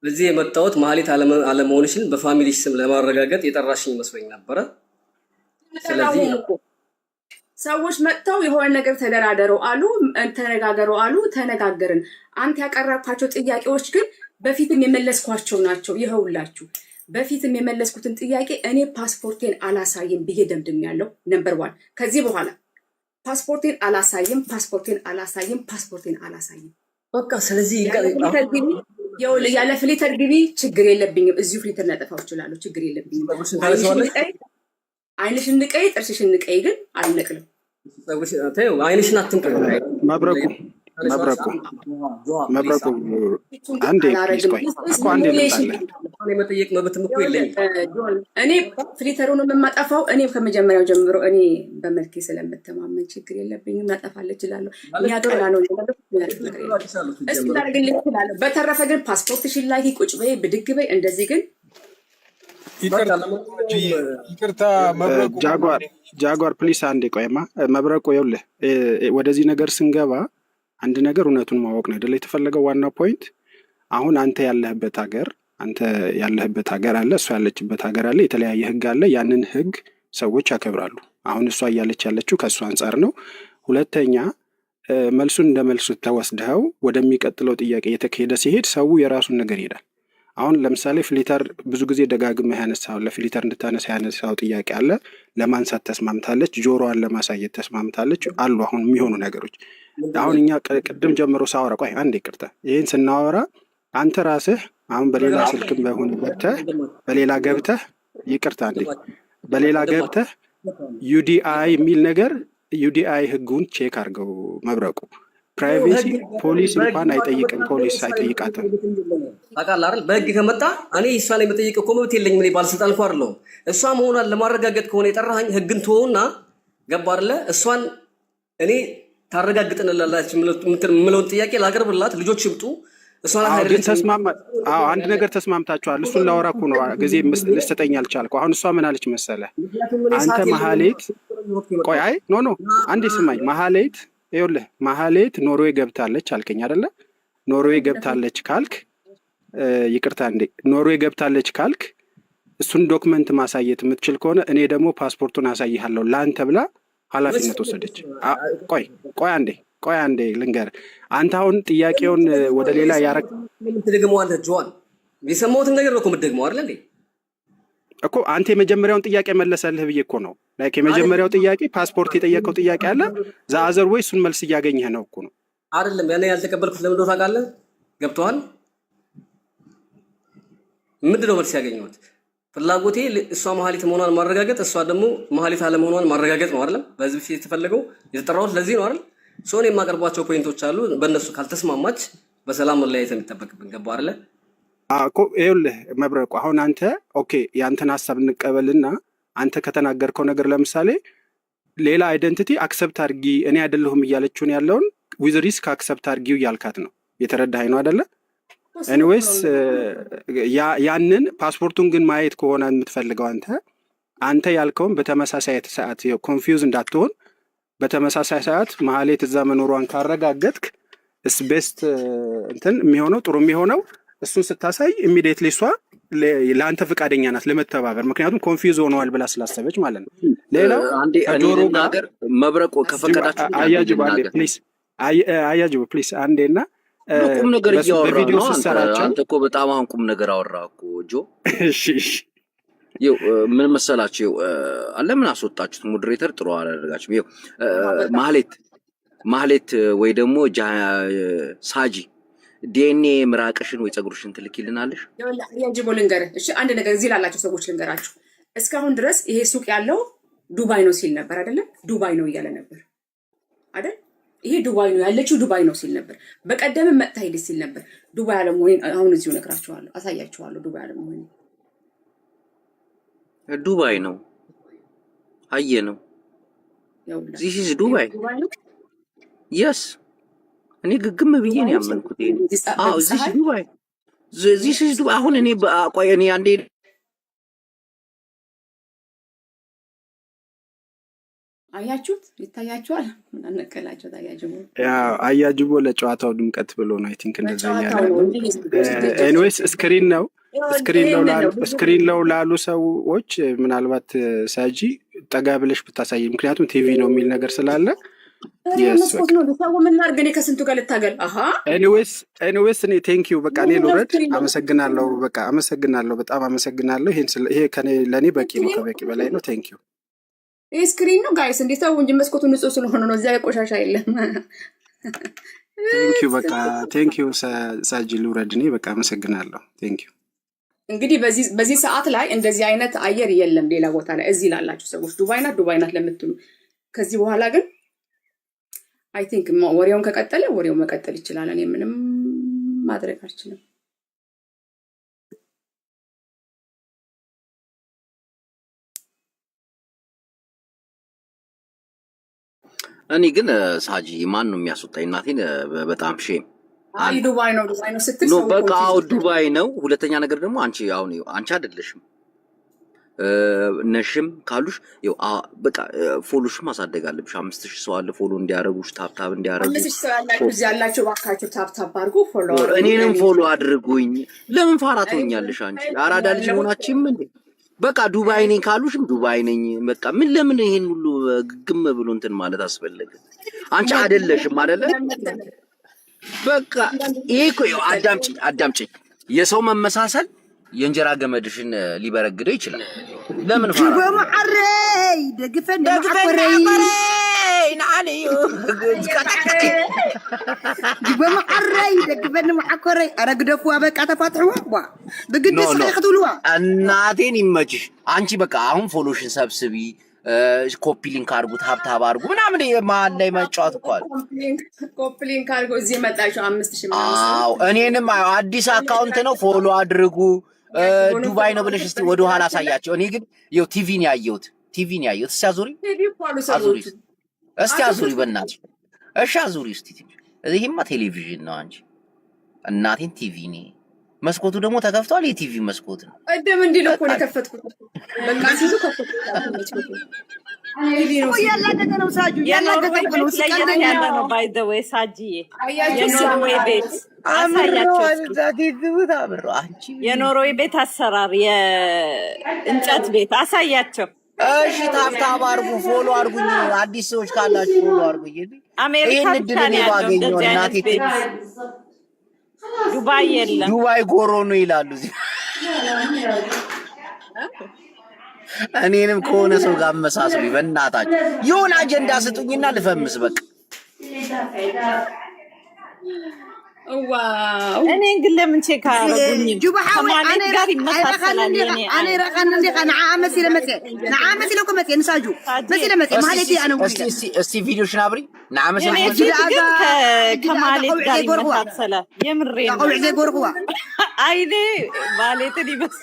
እዚህ የመጣሁት ማህሌት አለመሆንሽን በፋሚሊ ስም ለማረጋገጥ የጠራሽኝ መስሎኝ ነበረ። ስለዚህ ሰዎች መጥተው የሆነ ነገር ተደራደሩ አሉ፣ ተነጋገሩ አሉ፣ ተነጋገርን። አንተ ያቀረብካቸው ጥያቄዎች ግን በፊትም የመለስኳቸው ናቸው። ይኸውላችሁ በፊትም የመለስኩትን ጥያቄ እኔ ፓስፖርቴን አላሳይም ብዬ ደምድሜያለሁ። ነምበር 1 ከዚህ በኋላ ፓስፖርቴን አላሳይም። በቃ ስለዚህ ያለ ፍሊተር ግቢ ችግር የለብኝም። እዚሁ ፍሊተር ላጠፋው እችላለሁ። ችግር የለብኝም። አይንሽን ንቀይ፣ ጥርስሽን ንቀይ፣ ግን አልነቅልም። አይንሽን አትንቀይ። መብረቁ መብረቁ አንዴ ፕሊዝ ቆይ እኮ አንዴ ልምጣለህ። የመጠየቅ መብትም እኮ የለኝም። እኔ ፍሊተሩን የማጠፋው እኔ ከመጀመሪያው ጀምሮ እኔ በመልኬ ስለምተማመን ችግር የለብኝም፣ ላጠፋለሁ እችላለሁ። የሚያቀላ ነው እስኪ ላደርግልህ እችላለሁ። በተረፈ ግን ፓስፖርትሽን ላይ ቁጭ በይ ብድግ በይ እንደዚህ ግን ይቅርታ መብረቁ ጃጓር ፕሊስ አንዴ ቆይማ መብረቁ ይኸውልህ ወደዚህ ነገር ስንገባ አንድ ነገር እውነቱን ማወቅ ነው አይደለ የተፈለገው ዋናው ፖይንት። አሁን አንተ ያለህበት ሀገር አለ፣ እሷ ያለችበት ሀገር አለ፣ የተለያየ ህግ አለ። ያንን ህግ ሰዎች ያከብራሉ። አሁን እሷ እያለች ያለችው ከእሱ አንጻር ነው። ሁለተኛ መልሱን እንደ መልሱ ተወስደኸው ወደሚቀጥለው ጥያቄ እየተካሄደ ሲሄድ ሰው የራሱን ነገር ይሄዳል። አሁን ለምሳሌ ፍሊተር ብዙ ጊዜ ደጋግመህ ያነሳው ለፍሊተር እንድታነሳ ያነሳው ጥያቄ አለ። ለማንሳት ተስማምታለች፣ ጆሮዋን ለማሳየት ተስማምታለች አሉ አሁን የሚሆኑ ነገሮች። አሁን እኛ ቅድም ጀምሮ ሳወራ ቆይ አንዴ ይቅርታ፣ ይህን ስናወራ አንተ ራስህ አሁን በሌላ ስልክም በሆነ በሌላ ገብተህ ይቅርታ አንዴ በሌላ ገብተህ ዩዲአይ የሚል ነገር ዩዲአይ ህጉን ቼክ አድርገው መብረቁ ፕራይቬሲ ፖሊስ እንኳን አይጠይቅም፣ ፖሊስ አይጠይቃትም። ታውቃለህ አይደል? በህግ ከመጣ እኔ እሷን የመጠየቅ እኮ መብት የለኝም። እኔ ባለስልጣን እኮ አይደለሁም። እሷ መሆኗን ለማረጋገጥ ከሆነ የጠራኸኝ ህግን ትሆና ገባ አይደለ? እሷን እኔ ታረጋግጥንላላችሁ የምለውን ጥያቄ ላቀርብላት፣ ልጆች ይምጡ። እሷን አንድ ነገር ተስማምታችኋል። እሱን ላወራ እኮ ነው ጊዜ ልትሰጠኝ አልቻልኩ። አሁን እሷ ምን አለች መሰለህ? አንተ መሀሌት ቆይ አይ ኖ አንዴ ስማኝ መሀሌት ይኸውልህ መሀሌት ኖርዌይ ገብታለች አልከኝ አይደለ? ኖርዌይ ገብታለች ካልክ ይቅርታ እንዴ ኖርዌይ ገብታለች ካልክ እሱን ዶክመንት ማሳየት የምትችል ከሆነ እኔ ደግሞ ፓስፖርቱን አሳይሃለሁ ለአንተ ብላ ኃላፊነት ወሰደች። ቆይ አንዴ ልንገርህ። አንተ አሁን ጥያቄውን ወደ ሌላ ያረግ ትደግመዋለህ። ጆዋን የሰማሁትን ነገር ነው እኮ የምትደግመው አይደል እንዴ? እኮ አንተ የመጀመሪያውን ጥያቄ መለሰልህ ብዬ እኮ ነው። ላይክ የመጀመሪያው ጥያቄ ፓስፖርት የጠየቀው ጥያቄ አለ ዘአዘር ወይ እሱን መልስ እያገኘህ ነው እኮ ነው አይደለም? ያኔ ያልተቀበልኩት ለምን እንደሆነ ታውቃለህ? ገብቶሃል? ምንድነው መልስ ያገኘሁት? ፍላጎቴ እሷ መሀሊት መሆኗን ማረጋገጥ፣ እሷ ደግሞ መሀሊት አለመሆኗን ማረጋገጥ ነው አይደለም? በዚህ ፊት የተፈለገው የተጠራሁት ለዚህ ነው አይደል? ሶኔ የማቀርባቸው ፖይንቶች አሉ። በእነሱ ካልተስማማች በሰላም መለያየት የሚጠበቅብን ገባ አይደለ? እኮ ይኸውልህ መብረቁ አሁን አንተ ኦኬ ያንተን ሀሳብ እንቀበልና አንተ ከተናገርከው ነገር ለምሳሌ ሌላ አይደንቲቲ አክሰፕት አድርጊ እኔ አይደለሁም እያለችውን ያለውን ዊዝ ሪስክ አክሰፕት አድርጊው እያልካት ነው። የተረዳኸኝ ነው አይደለ? ኤኒዌይስ ያንን ፓስፖርቱን ግን ማየት ከሆነ የምትፈልገው አንተ ያልከውን በተመሳሳይ ሰዓት ኮንፊውዝ እንዳትሆን በተመሳሳይ ሰዓት መሀሌት እዛ መኖሯን ካረጋገጥክ እስ ቤስት እንትን የሚሆነው ጥሩ የሚሆነው እሱን ስታሳይ ኢሚዲየትሊ እሷ ለአንተ ፈቃደኛ ናት ለመተባበር፣ ምክንያቱም ኮንፊውዝ ሆነዋል ብላ ስላሰበች ማለት ነው። ሌላው ጆሮ ጋር መብረቁ ከፈቀዳችሁ አያጅቡ ፕሊስ አንዴና ቁም ነገር እያወራ ነው። አንተ እኮ በጣም አሁን ቁም ነገር አወራ እኮ ጆ። እሺ ይኸው ምን መሰላችሁ ለምን አስወጣችሁት? ሞዴሬተር ጥሩ አላደረጋችሁም። ይኸው ማህሌት ወይ ደግሞ ሳጂ ዲኤንኤ ምራቅሽን ወይ ፀጉርሽን ትልኪልናለሽ። ያጅቦ ልንገርህ እሺ፣ አንድ ነገር እዚህ ላላችሁ ሰዎች ልንገራችሁ። እስካሁን ድረስ ይሄ ሱቅ ያለው ዱባይ ነው ሲል ነበር አይደለም? ዱባይ ነው እያለ ነበር አይደል? ይሄ ዱባይ ነው ያለችው ዱባይ ነው ሲል ነበር። በቀደምም መጥታ ሄደች ሲል ነበር። ዱባይ አለመሆኔን አሁን እዚሁ እነግራችኋለሁ፣ አሳያችኋለሁ። ዱባይ አለመሆኔን ዱባይ ነው አየ ነው ዚስ ኢዝ ዱባይ የስ እኔ ግግም ብዬ ነው ያመንኩት። ዚስ ኢዝ ዱባይ አሁን እኔ ቆይ እኔ አንዴ አያችሁት? ይታያችኋል? ምን አነቀላችሁ? አያጅቦ ለጨዋታው ድምቀት ብሎ ነው አይ ቲንክ እንደዛ ያለ ነው። ኤኒዌይስ ስክሪን ነው ላሉ ሰዎች ምናልባት ሳጂ ጠጋ ብለሽ ብታሳይ፣ ምክንያቱም ቲቪ ነው የሚል ነገር ስላለ ኤኒዌይስ እኔ ቴንኪዩ በቃ እኔ ልውረድ። አመሰግናለሁ። በቃ አመሰግናለሁ፣ በጣም አመሰግናለሁ። ይሄ ለእኔ በቂ ነው፣ ከበቂ በላይ ነው። ቴንኪዩ። ይህ ስክሪን ነው ጋይስ፣ እንዴት ሰው እንጂ መስኮቱ ንጹህ ስለሆነ ነው፣ እዚያ ቆሻሻ የለም። ቴንኪዩ በቃ ቴንኪዩ ሳጂ፣ ልውረድ እኔ በቃ አመሰግናለሁ። ቴንኪዩ። እንግዲህ በዚህ ሰዓት ላይ እንደዚህ አይነት አየር የለም ሌላ ቦታ ላይ። እዚህ ላላችሁ ሰዎች ዱባይ ናት ለምትሉ፣ ከዚህ በኋላ ግን አይ ቲንክ ወሬውን ከቀጠለ ወሬው መቀጠል ይችላል። እኔ ምንም ማድረግ አልችልም። እኔ ግን ሳጂ ማን ነው የሚያስወጣኝ? እናቴን በጣም ሼም አይ ዱባይ ነው ስትል ኖ ሰው በቃ አዎ ኮንፊውዝ ዱባይ ነው። ሁለተኛ ነገር ደግሞ አንቺ አሁን አንቺ አይደለሽም ነሽም ካሉሽ ይው በቃ ፎሎሽም ማሳደግ አለብሽ። 5000 ሰው አለ ፎሎ እንዲያረጉሽ ታፕታፕ እንዲያረጉ 5000 ሰው ያላችሁ እዚህ ያላችሁ ባካችሁ ታፕታፕ አድርጉ፣ ፎሎ አድርጉ። እኔንም ፎሎ አድርጉኝ። ለምን ፋራ ትሆኛለሽ አንቺ? አራዳ ልጅ ሆናችሁም እንዴ? በቃ ዱባይ ነኝ ካሉሽም ዱባይ ነኝ በቃ ምን ለምን ይሄን ሁሉ ግም ብሎ እንትን ማለት አስፈለገ? አንቺ አይደለሽም አይደለ? በቃ ይሄ እኮ አዳምጪኝ። የሰው መመሳሰል የእንጀራ ገመድሽን ሊበረግደው ይችላል። ለምን ፋራ በመዓረይ ደግፈን በመዓረይ ናአለዩ በመዓረይ ደግፈን በመዓረይ አረግደፉ በቃ ተፋጥሩዋ በግድ ስለይክቱልዋ እናቴን ይመችሽ። አንቺ በቃ አሁን ፎሎሽን ሰብስቢ፣ ኮፒ ሊንክ አድርጉ፣ ታብታብ አድርጉ ምናምን መሀል ላይ መጫወት እኮ አለ። ኮፒ ሊንክ አድርጎ እዚህ መጣችሁ 5000 ምናምን። አዎ እኔንም አዲስ አካውንት ነው ፎሎ አድርጉ። ዱባይ ነው ብለሽ እስቲ ወደ ኋላ አሳያቸው። እኔ ግን ይኸው ቲቪን ያየሁት እስቲ አዙሪ እስቲ አዙሪ በእናትሽ እሺ አዙሪ እስቲ ይሄማ ቴሌቪዥን ነው አንቺ እናቴን ቲቪ ነው። መስኮቱ ደግሞ ተከፍቷል። የቲቪ መስኮት ነው። እደም እንዴ ነው እኮ የከፈትኩት። በቃ ሲሉ ከፈትኩት ያላደገ ነው ሳጁ ያላደገ ነው ሲቀደኛ ነው ባይ ዘ ዌይ ሳጂዬ የኖርዌይ ቤት የኖርዌይ ቤት አሰራር የእንጨት ቤት አሳያቸው። እሺ ታብታብ አድርጉ፣ ፎሎ አድርጉኝ። አዲስ ሰዎች ካላችሁ ፎሎ አድርጉኝ። አሜሪካ ብቻ ነው ያለው እንደዚህ አይነት ቤት። ዱባይ የለም። ዱባይ ጎሮ ነው ይላሉ እዚህ። እኔንም ከሆነ ሰው ጋር መሳሰሉ በእናታችሁ የሆነ አጀንዳ ስጡኝና ልፈምስ በቃ። ዋው እኔ ግን ለምን ቼክ አረጉኝ? ጁባሃዊ انا رقن عندي انا عامس لكم متى نساجو مثل متى مالتي انا እስቲ ቪዲዮሽን አብሪ ነዓመስ ከማለት ጋር ይመሳሰለ የምሬ ነው። قوي زي غورغوا አይኔ ማለትን ይበስ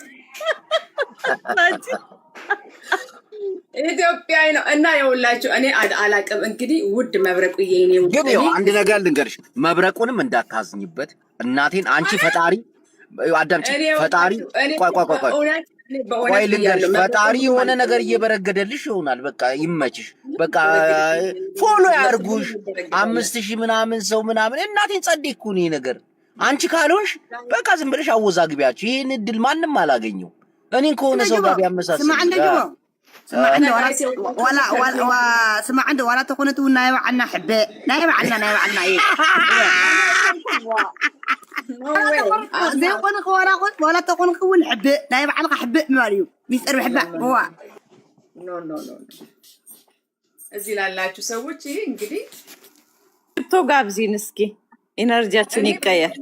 ኢትዮጵያዊ ነው እና የውላችሁ እኔ አላቅም። እንግዲህ ውድ መብረቁዬ ነው ግን ያው አንድ ነገር ልንገርሽ፣ መብረቁንም እንዳታዝኝበት እናቴን። አንቺ ፈጣሪ አዳምጪ፣ ፈጣሪ ቆይ ልንገርሽ፣ ፈጣሪ የሆነ ነገር እየበረገደልሽ ይሆናል። በቃ ይመችሽ፣ በቃ ፎሎ ያርጉሽ 5000 ምናምን ሰው ምናምን። እናቴን ጸደይኩ ነው ነገር። አንቺ ካልሆንሽ በቃ ዝም ብለሽ አወዛግቢያችሁ። ይሄን እድል ማንም አላገኘው። እኔን ከሆነ ሰው ጋር ያመሳሰል سمع عنده سمع عنده ولا تكونت نايب عنا حبه نايب عنا ايه زي كون ولا تكون كون حبه نايب عنا حبه ماريو بيسر حبه هو ኖ እዚህ ላላችሁ ሰዎች ይሄ እንግዲህ ጋብዚን እስኪ ኢነርጂያችን ይቀየር።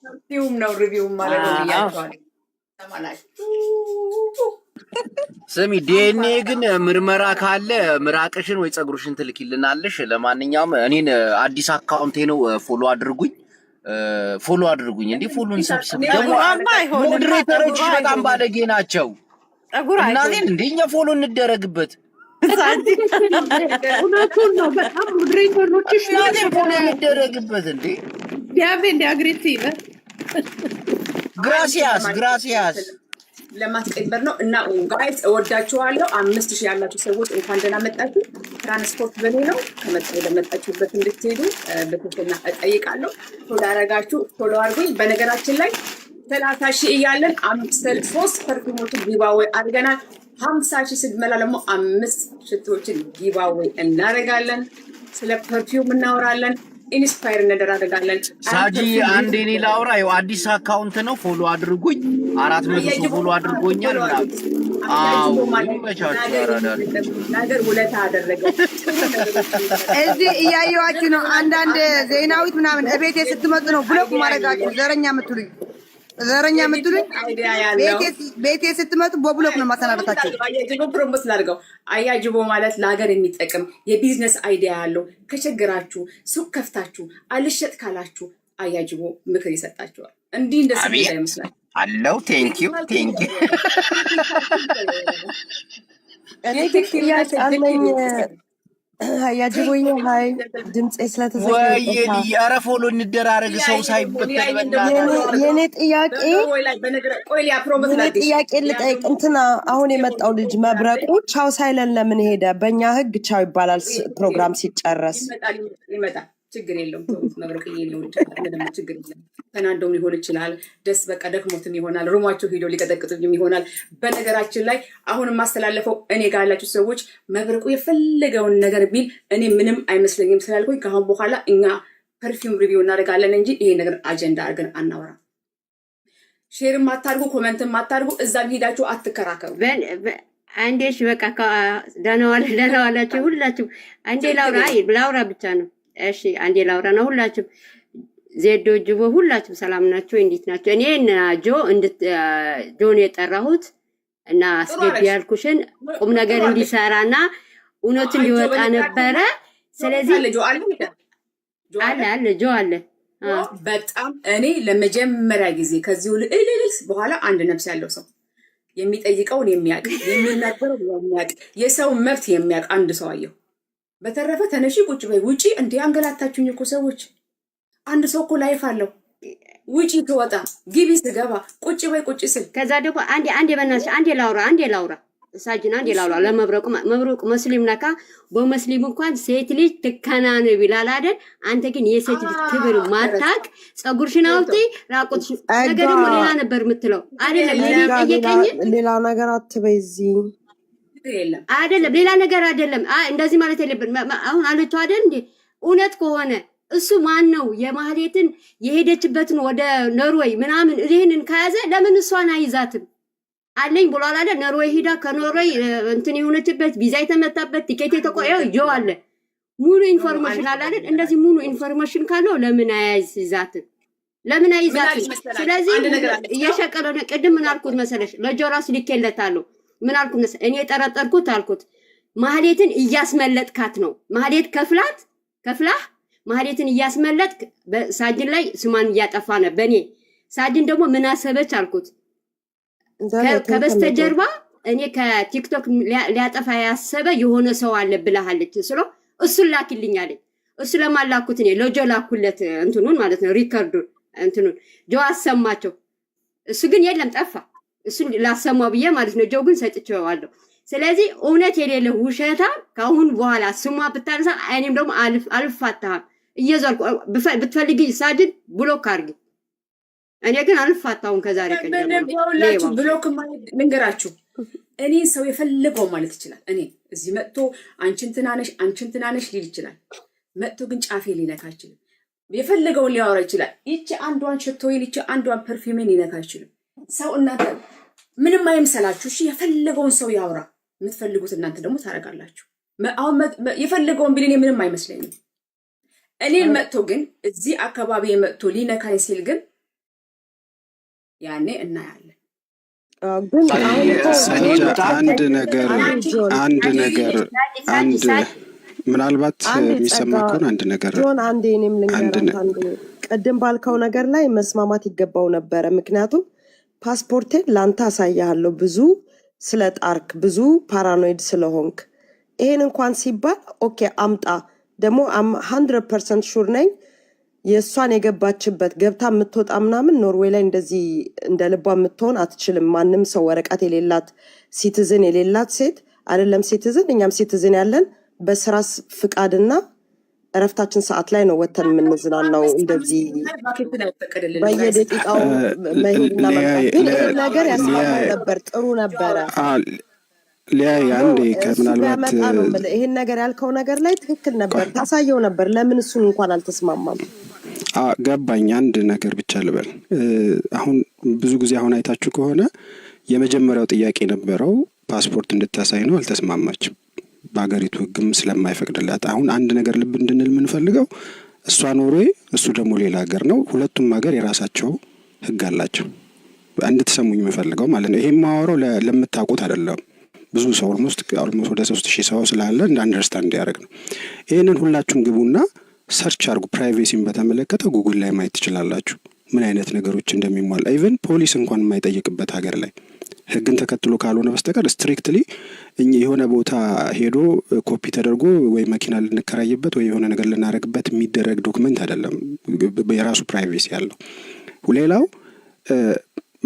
ሪቪውም ነው ሪቪውም ማለት ነው ያቷል ተማላችሁ። ስሚ ዲኤንኤ ግን ምርመራ ካለ ምራቅሽን ወይ ጸጉርሽን ትልኪልናለሽ። ለማንኛውም እኔን አዲስ አካውንቴ ነው ፎሎ አድርጉኝ እንዴ ፎሎን ሰብስብ። ደግሞ ሞዴሬተሮች በጣም ባለጌ ናቸው። እናቴን እንደኛ ፎሎ እንደረግበት እውነቱን ነው። በጣም ሞዴሬተሮች ፎሎ እንደረግበት እንዴ ዲያቤ እንዲያግሪቲ ግራሲያስ ለማስቀበል ነው እና ጋይስ እወዳችኋለሁ። 5000 ያላችሁ ሰዎች እንኳን ደህና መጣችሁ። ትራንስፖርት በኔ ነው። ለመጣችሁበት እንድትሄዱ በትህትና እጠይቃለሁ። ፎሎ አደረጋችሁ ፎሎ አድርጉኝ። በነገራችን ላይ 30,000 እያለን 3 ፐርፊውሞችን ጊቫዌ አድርገናል። 50,000 ስትመላ ደግሞ 5 ሽቶዎችን ጊቫዌ እናደርጋለን። ስለ ፐርፊውም እናወራለን። ኢንስፓየር እንደራረጋለን። ሳጂ አንዴ እኔ ላውራ። ያው አዲስ አካውንት ነው ፎሎ አድርጉኝ። 400 ፎሎ አድርጎኛል ምናምን። አዎ ነገር ውለታ አደረገ። እዚህ እያየኋችሁ ነው። አንዳንድ ዜናዊት ምናምን እቤቴ ስትመጡ ነው ብሎክ ማድረጋችሁ ዘረኛ የምትሉኝ ዘረኛ ምትሉኝ አይዲያ ያለው ቤቴ ስትመጡ በብሎክ ነው ማሰናበታችሁ። አያጅቦ ፕሮሞት ላድርገው። አያጅቦ ማለት ለሀገር የሚጠቅም የቢዝነስ አይዲያ ያለው ከቸግራችሁ ሱቅ ከፍታችሁ አልሸጥ ካላችሁ አያጅቦ ምክር ይሰጣችኋል። እንዲህ እንደ ስሜት አይመስላል አለው። ቴንኪዩ እኔ ጥያቄ አለኝ። አያጅቦዬ ሀይ ድምጼ ስለተዘጋጀ ኧረ ፎሎ እንደራረግ ሰው ሳይበተን የኔ ጥያቄ ልጠይቅ። እንትና አሁን የመጣው ልጅ መብረቁ ቻው ሳይለን ለምን ሄደ? በእኛ ህግ ቻው ይባላል ፕሮግራም ሲጨረስ። ይመጣል ችግር የለውም። ተውት መብረቅዬ ነው ምንም ችግር የለም። ተናንዶም ሊሆን ይችላል። ደስ በቃ ደክሞትም ይሆናል። ሩማቸው ሄዶ ሊቀጠቅጡም ይሆናል። በነገራችን ላይ አሁን የማስተላለፈው እኔ ጋር ያላችሁ ሰዎች መብረቁ የፈለገውን ነገር ቢል እኔ ምንም አይመስለኝም ስላልኩኝ ከአሁን በኋላ እኛ ፐርፊውም ሪቪው እናደርጋለን እንጂ ይሄ ነገር አጀንዳ አድርገን አናወራ። ሼርም አታርጉ፣ ኮመንትም አታርጉ። እዛም ሄዳችሁ አትከራከሩ። አንዴሽ በቃ ደህና ዋላችሁ ሁላችሁ። አንዴ ላውራ ብቻ ነው። እሺ አንዴ ላውራ ነው። ሁላችሁም ዜዶ ጅቦ ሁላችሁም ሰላም ናችሁ? እንዴት ናችሁ? እኔ እና ጆን የጠራሁት እና አስገቢ ያልኩሽን ቁም ነገር እንዲሰራና እውነቱ እንዲወጣ ነበረ። ስለዚህ አለ በጣም እኔ ለመጀመሪያ ጊዜ ከዚሁ ልልልስ በኋላ አንድ ነፍስ ያለው ሰው የሚጠይቀውን የሚያውቅ የሚናገረው የሚያውቅ የሰው መብት የሚያውቅ አንድ ሰው አየሁ። በተረፈ ተነሺ ቁጭ በይ ውጪ። እንዴ አንገላታችሁኝ እኮ ሰዎች። አንድ ሰው እኮ ላይፍ አለው። ውጪ ትወጣ ግቢ ስገባ ቁጭ በይ ቁጭ ስል ከዛ ደግሞ አንዴ በእናትሽ አንዴ ላውራ ሳጅና አንዴ ላውራ ለመብረቁ ሙስሊም ነካ። በሙስሊም እንኳን ሴት ልጅ ትከና ነው ይላል አይደል? አንተ ግን የሴት ልጅ ክብር ማታቅ ጸጉርሽን አውጥቲ ራቁትሽ ነገር ደግሞ ሌላ ነበር የምትለው አይደለም። ሌላ ነገር አትበይ እዚህ አይደለም ሌላ ነገር አይደለም። እንደዚህ ማለት የለብን። አሁን አለችው አይደል እንዴ? እውነት ከሆነ እሱ ማን ነው የማህሌትን የሄደችበትን ወደ ኖርዌይ ምናምን ይሄንን ከያዘ ለምን እሷን አይዛትም? አለኝ ብሏል አይደል? ኖርዌይ ሄዳ ከኖርዌይ እንትን የሆነችበት ቪዛ የተመታበት ቲኬት የተቆየው ጆ አለ ሙሉ ኢንፎርሜሽን አለ አይደል? እንደዚህ ሙሉ ኢንፎርሜሽን ካለው ለምን አይዛትም? ስለዚህ እየሸቀለ ነው። ቅድም ምን አልኩት መሰለሽ? ለጆራስ ልኬለታለሁ። ምን አልኩት? እኔ የጠረጠርኩት አልኩት ማህሌትን እያስመለጥካት ነው። ማህሌት ከፍላህ ማህሌትን እያስመለጥክ ሳጅን ላይ ስሟን እያጠፋ ነው። በእኔ ሳጅን ደግሞ ምን አሰበች አልኩት። ከበስተጀርባ እኔ ከቲክቶክ ሊያጠፋ ያሰበ የሆነ ሰው አለ ብለሃለች። እሱን ላኪልኝ አለኝ። እሱ ለማላኩት እኔ ለጆ ላኩለት እንትኑን ማለት ነው ሪከርዱን እንትኑን ጆ አሰማቸው። እሱ ግን የለም ጠፋ። እሱን ላሰማው ብዬ ማለት ነው። ጆ ግን ሰጥቼዋለሁ። ስለዚህ እውነት የሌለ ውሸታ ከአሁን በኋላ ስሟ ብታነሳ እኔም ደግሞ አልፋታህም። እየዞርኩ ብትፈልጊ ሳጅን ብሎክ አድርጊ። እኔ ግን አልፋታሁም ከዛሬ ቀን ጀምሮ። ብሎክ ማለት ልንገራችሁ፣ እኔ ሰው የፈለገው ማለት ይችላል። እኔ እዚህ መጥቶ አንቺን ትናነሽ ሊል ይችላል። መጥቶ ግን ጫፌ ሊነካ አይችልም። የፈለገውን ሊያወራ ይችላል። ይቺ አንዷን ሽቶይን ይቺ አንዷን ፐርፊውሜን ሊነካ አይችልም። ሰው እናንተ ምንም አይምሰላችሁ። እሺ የፈለገውን ሰው ያወራ። የምትፈልጉት እናንተ ደግሞ ታረጋላችሁ። አሁን የፈለገውን ቢል እኔ ምንም አይመስለኝም። እኔን መጥቶ ግን እዚህ አካባቢ መጥቶ ሊነካኝ ሲል ግን ያኔ እናያለን። አንድ ምናልባት የሚሰማ ከሆነ አንድ ነገር አንዴ እኔም ልንገርህ። ቅድም ባልከው ነገር ላይ መስማማት ይገባው ነበረ። ምክንያቱም ፓስፖርቴን ላንተ አሳያለሁ ብዙ ስለ ጣርክ ብዙ ፓራኖይድ ስለሆንክ ይሄን እንኳን ሲባል ኦኬ አምጣ። ደግሞ 100% ሹር ነኝ የእሷን የገባችበት ገብታ የምትወጣ ምናምን ኖርዌይ ላይ እንደዚህ እንደ ልቧ የምትሆን አትችልም። ማንም ሰው ወረቀት የሌላት ሲቲዝን የሌላት ሴት አይደለም ሲቲዝን፣ እኛም ሲቲዝን ያለን በስራ ፍቃድና እረፍታችን ሰዓት ላይ ነው ወተን የምንዝናናው። እንደዚህ በየደቂቃው መሄድና መምጣት ግን ይህ ነገር ያስማማ ነበር፣ ጥሩ ነበረ። ሊያይ አንዴ ከምናልባት ይሄን ነገር ያልከው ነገር ላይ ትክክል ነበር፣ ታሳየው ነበር። ለምን እሱን እንኳን አልተስማማም? ገባኝ። አንድ ነገር ብቻ ልበል። አሁን ብዙ ጊዜ አሁን አይታችሁ ከሆነ የመጀመሪያው ጥያቄ ነበረው ፓስፖርት እንድታሳይ ነው፣ አልተስማማችም። በሀገሪቱ ህግም ስለማይፈቅድላት አሁን አንድ ነገር ልብ እንድንል የምንፈልገው እሷ ኖርዌይ እሱ ደግሞ ሌላ ሀገር ነው። ሁለቱም ሀገር የራሳቸው ህግ አላቸው። እንድትሰሙኝ የምፈልገው ማለት ነው። ይሄ ማወራው ለምታውቁት አይደለም። ብዙ ሰው ኦልሞስት ወደ 3000 ሰው ስላለ አንደርስታንድ ያደርግ ነው። ይሄንን ሁላችሁም ግቡና ሰርች አድርጉ። ፕራይቬሲን በተመለከተ ጉግል ላይ ማየት ትችላላችሁ ምን አይነት ነገሮች እንደሚሟላ። ኢቨን ፖሊስ እንኳን የማይጠይቅበት ሀገር ላይ ህግን ተከትሎ ካልሆነ በስተቀር ስትሪክትሊ የሆነ ቦታ ሄዶ ኮፒ ተደርጎ ወይ መኪና ልንከራይበት ወይ የሆነ ነገር ልናደርግበት የሚደረግ ዶክመንት አይደለም። የራሱ ፕራይቬሲ ያለው። ሌላው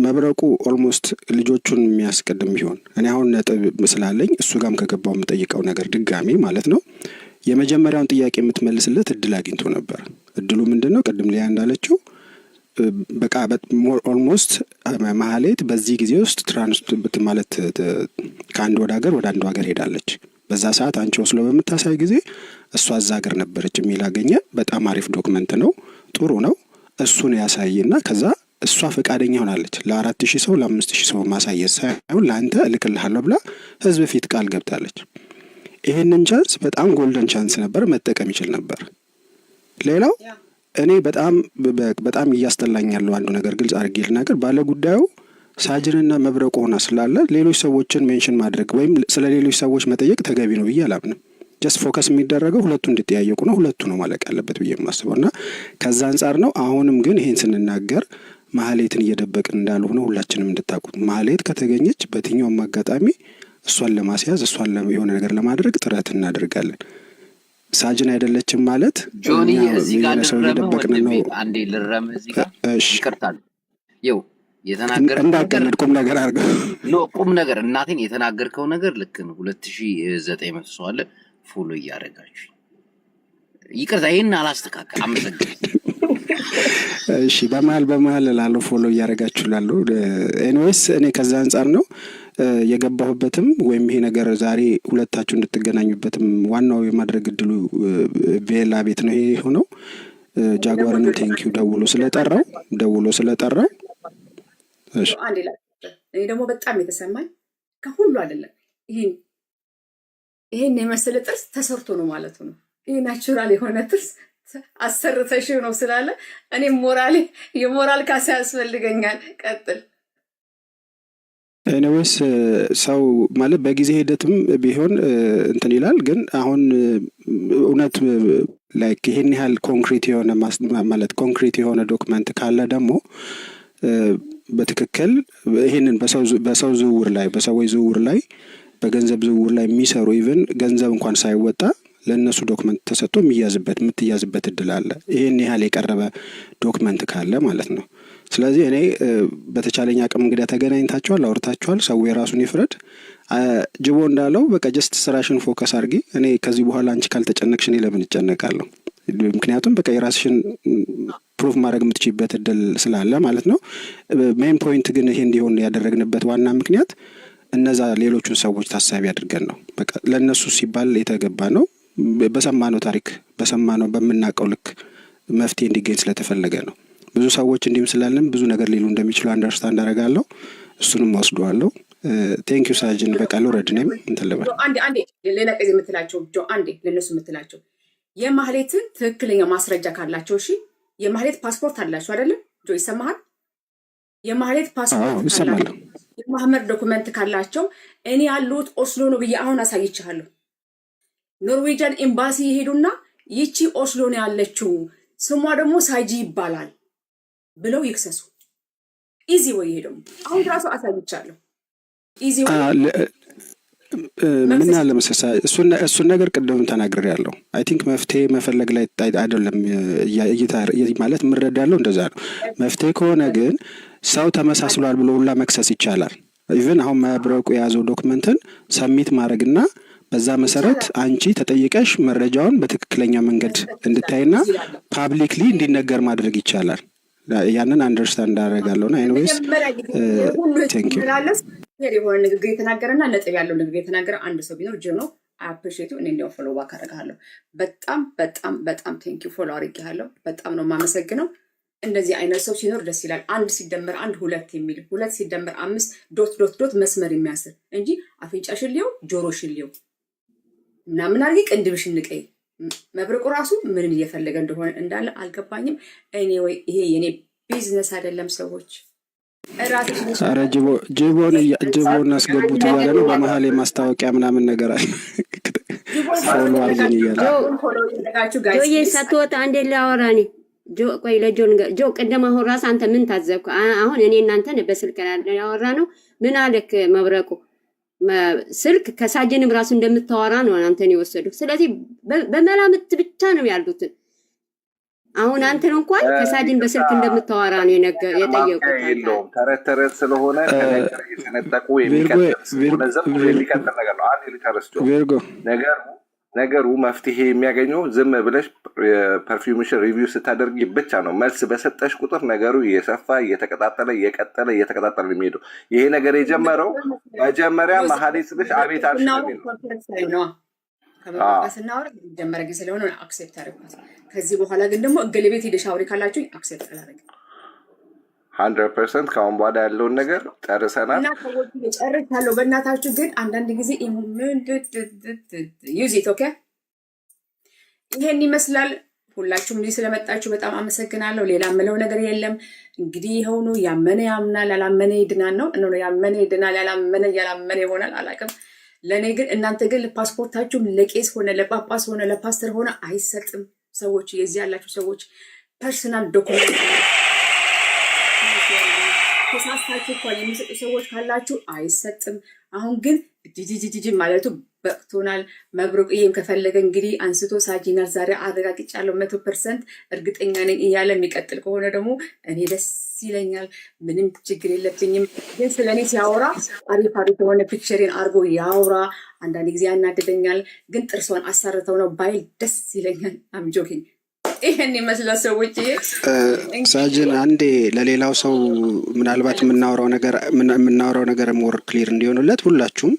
መብረቁ ኦልሞስት ልጆቹን የሚያስቀድም ቢሆን እኔ አሁን ነጥብ ስላለኝ እሱ ጋርም ከገባው የምጠይቀው ነገር ድጋሚ ማለት ነው የመጀመሪያውን ጥያቄ የምትመልስለት እድል አግኝቶ ነበር። እድሉ ምንድነው? ቅድም ሊያ እንዳለችው በቃ ኦልሞስት ማህሌት በዚህ ጊዜ ውስጥ ትራንስፖርት ማለት ከአንድ ወደ አንድ ሀገር ሄዳለች። በዛ ሰዓት አንቺ ወስሎ በምታሳይ ጊዜ እሷ እዛ ሀገር ነበረች የሚል አገኘ። በጣም አሪፍ ዶክመንት ነው፣ ጥሩ ነው። እሱን ያሳይና ከዛ እሷ ፈቃደኛ ሆናለች ለ4000 ሰው ለ5000 ሰው ማሳየት ሳይሆን ለአንተ እልክልሃለሁ ብላ ህዝብ ፊት ቃል ገብታለች። ይሄንን ቻንስ በጣም ጎልደን ቻንስ ነበር፣ መጠቀም ይችል ነበር። ሌላው እኔ በጣም እያስጠላኝ ያለው አንዱ ነገር ግልጽ አድርጌ ልናገር፣ ባለ ጉዳዩ ሳጅንና መብረቁ ሆና ስላለ ሌሎች ሰዎችን ሜንሽን ማድረግ ወይም ስለ ሌሎች ሰዎች መጠየቅ ተገቢ ነው ብዬ አላምንም። ጀስት ፎከስ የሚደረገው ሁለቱ እንድትያየቁ ነው፣ ሁለቱ ነው ማለቅ ያለበት ብዬ የማስበው እና ከዛ አንጻር ነው። አሁንም ግን ይሄን ስንናገር ማህሌትን እየደበቅን እንዳልሆነ ሁላችንም እንድታውቁት። ማህሌት ከተገኘች በየትኛውም አጋጣሚ እሷን ለማስያዝ እሷን የሆነ ነገር ለማድረግ ጥረት እናደርጋለን። ሳጅን አይደለችም ማለት ጆኒ እዚህ ጋር ልረምህ ነው። አንዴ ልረምህ እዚህ ጋር ይቅርታል። ይው የተናገርከው እንዳቀለድ ቁም ነገር አድርገው ኖ ቁም ነገር እናቴን የተናገርከው ነገር ልክ ነው። 2900 ሰው አለ ፎሎ እያደረጋችሁ። ይቅርታ ይሄን አላስተካከል። አመሰግናለሁ። እሺ በመሀል ላለው ፎሎ እያደረጋችሁ ላለው ኤኒዌይስ እኔ ከዛ አንጻር ነው የገባሁበትም ወይም ይሄ ነገር ዛሬ ሁለታችሁ እንድትገናኙበትም ዋናው የማድረግ እድሉ ቤላ ቤት ነው ይሄ ሆነው። ጃጓርን ቴንኪው ደውሎ ስለጠራው እሺ አንዴ ላይ እኔ ደግሞ በጣም የተሰማኝ ከሁሉ አይደለም ይሄን የመሰለ ጥርስ ተሰርቶ ነው ማለት ነው። ይሄ ናቹራል የሆነ ጥርስ አሰርተሽው ነው ስላለ እኔ የሞራል ካሳ ያስፈልገኛል። ቀጥል። ኤኒዌይስ ሰው ማለት በጊዜ ሂደትም ቢሆን እንትን ይላል። ግን አሁን እውነት ላይክ ይሄን ያህል ኮንክሪት የሆነ ዶክመንት ካለ ደግሞ በትክክል ይሄንን በሰው ዝውውር ላይ በሰዎች ዝውውር ላይ በገንዘብ ዝውውር ላይ የሚሰሩ ኢቭን ገንዘብ እንኳን ሳይወጣ ለነሱ ዶክመንት ተሰጥቶ የምትያዝበት እድል አለ። ይሄን ያህል የቀረበ ዶክመንት ካለ ማለት ነው። ስለዚህ እኔ በተቻለኝ አቅም እንግዲህ ተገናኝታችኋል፣ አውርታችኋል። ሰው የራሱን ይፍረድ። ጅቦ እንዳለው በቃ ጀስት ስራሽን ፎከስ አድርጊ። እኔ ከዚህ በኋላ አንቺ ካልተጨነቅሽ እኔ ለምን እጨነቃለሁ? ምክንያቱም በቃ የራስሽን ፕሩፍ ማድረግ የምትችይበት እድል ስላለ ማለት ነው። ሜን ፖይንት ግን ይሄ እንዲሆን ያደረግንበት ዋና ምክንያት እነዛ ሌሎቹን ሰዎች ታሳቢ አድርገን ነው። በቃ ለእነሱ ሲባል የተገባ ነው። በሰማነው ታሪክ በሰማነው በምናውቀው ልክ መፍትሄ እንዲገኝ ስለተፈለገ ነው። ብዙ ሰዎች እንዲህም ስላለን ብዙ ነገር ሊሉ እንደሚችሉ አንደርስታንድ አደርጋለሁ። እሱንም ወስደዋለሁ። ቴንክ ዩ ሳጅን። በቃ ልውረድ እኔም እንትን ልበል። አንዴ ሌላ ጊዜ የምትላቸው አንዴ ለእነሱ የምትላቸው የማህሌትን ትክክለኛ ማስረጃ ካላቸው እሺ፣ የማህሌት ፓስፖርት አላቸው አይደለም? ጆ ይሰማሃል? የማህሌት ፓስፖርት ካላቸው የማህመድ ዶክመንት ካላቸው እኔ ያሉት ኦስሎ ነው ብዬ አሁን አሳይቻለሁ። ኖርዌጂያን ኤምባሲ ይሄዱና ይቺ ኦስሎ ነው ያለችው ስሟ ደግሞ ሳጂ ይባላል ብለው ይክሰሱ። ኢዚ ወይ ሄደው አሁን ራሱ አሳይቻለሁ። ኢዚ ወይ ምን አለ መሰለህ እሱን ነገር ቅድም ተናግሬያለሁ። አይ ቲንክ መፍትሄ መፈለግ ላይ አይደለም ማለት ምረዳለው እንደዛ ነው። መፍትሄ ከሆነ ግን ሰው ተመሳስሏል ብሎ ሁላ መክሰስ ይቻላል። ኢቭን አሁን መብረቁ የያዘው ዶክመንትን ሰሚት ማድረግና በዛ መሰረት አንቺ ተጠይቀሽ መረጃውን በትክክለኛ መንገድ እንድታይና ፓብሊክሊ እንዲነገር ማድረግ ይቻላል። ያንን አንደርስታንድ አደርጋለሁና ኤኒዌይስ ቴንክ ዩ። የሆነ ንግግር የተናገረና ነጥብ ያለው ንግግር የተናገረ አንድ ሰው ቢኖር ጅኖ አፕሪሺየት እኔ እንዲያው ፎሎ ባክ አደርጋለሁ። በጣም ቴንክ ዩ ፎሎ አድርጌሃለሁ። በጣም ነው የማመሰግነው። እንደዚህ አይነት ሰው ሲኖር ደስ ይላል። 1 ሲደመር 1 2 የሚል 2 ሲደመር 5 ዶት መስመር የሚያስር እንጂ አፍንጫ ሽልየው ጆሮ ሽልየው እና ምን አድርጊ ቅንድብሽ ንቀይ። መብረቁ ራሱ ምን እየፈለገ እንደሆነ እንዳለ አልገባኝም። እኔ ወይ ይሄ የኔ ቢዝነስ አይደለም ሰዎች ኧረ ጅቦን አስገቡት እያለ ነው። በመሀል የማስታወቂያ ምናምን ነገር አለ። ፎሎ አድርገን እያለ ጆዬ ሳትወጣ አንዴ ላወራኔ ቆይ ለጆን ጆ ቅድም አሁን ራስ አንተ ምን ታዘብኩ? አሁን እኔ እናንተን በስልክ ያወራ ነው። ምን አለክ መብረቁ? ስልክ ከሳጅንም ራሱ እንደምታወራ ነው አንተን የወሰዱ። ስለዚህ በመላምት ብቻ ነው ያሉት። አሁን አንተን እንኳን ከሳጅን በስልክ እንደምታወራ ነው የጠየቁት። የለውም ተረት ስለሆነ ከነገር የተነጠቁ የሚቀጥል ነገር ነው። አንድ ሊተረስቶ ነገሩ መፍትሄ የሚያገኘው ዝም ብለሽ ፐርፊውምሽን ሪቪው ስታደርጊ ብቻ ነው። መልስ በሰጠሽ ቁጥር ነገሩ እየሰፋ እየተቀጣጠለ የሚሄደው። ይሄ ነገር የጀመረው መጀመሪያ መሀሌ ስልሽ አቤት አልሽ ነው ስናወራ ጀመረ ጊዜ ስለሆነ አክሴፕት አደረግኩት። ከዚህ በኋላ ግን ደግሞ እገሌ ቤት ሄደሽ አውሪ ካላችሁ አክሴፕት አላደረግም። 100% ከአሁን በኋላ ያለውን ነገር ጨርሰናል እና ሰዎች ጨርሻለሁ። በእናታችሁ ግን አንዳንድ ጊዜ ዩዚት ኦኬ። ይሄን ይመስላል። ሁላችሁም እዚህ ስለመጣችሁ በጣም አመሰግናለሁ። ሌላ ምለው ነገር የለም። እንግዲህ ይኸው ነው። ያመነ ያምናል፣ ያላመነ ይድናል ነው። ያመነ ይድናል፣ ያላመነ ይሆናል። አላውቅም። ለእኔ ግን እናንተ ግን ለፓስፖርታችሁም ለቄስ ሆነ ለጳጳስ ሆነ ለፓስተር ሆነ አይሰጥም። ሰዎች የዚህ ያላችሁ ሰዎች ፐርሰናል ዶክመንት ተሳስታችሁ እንኳን የሚሰጡ ሰዎች ካላችሁ አይሰጥም። አሁን ግን ጂጂጂጂ ማለቱ በቅቶናል። መብሩቅ ይሄም ከፈለገ እንግዲህ አንስቶ ሳጂናል ዛሬ አረጋግጫለሁ 100% እርግጠኛ ነኝ እያለ የሚቀጥል ከሆነ ደግሞ እኔ ደስ ይለኛል። ምንም ችግር የለብኝም። ግን ስለኔ ሲያወራ አሪፍ የሆነ ፒክቸሪን አርጎ ያውራ። አንዳንድ ጊዜ ያናድደኛል፣ ግን ጥርሷን አሳርተው ነው ባይል ደስ ይለኛል። አም ጆኪንግ። ይሄን ይመስላል ሰዎች። ሳጅን አንዴ ለሌላው ሰው ምናልባት የምናወራው ነገር ሞር ክሊር እንዲሆንለት ሁላችሁም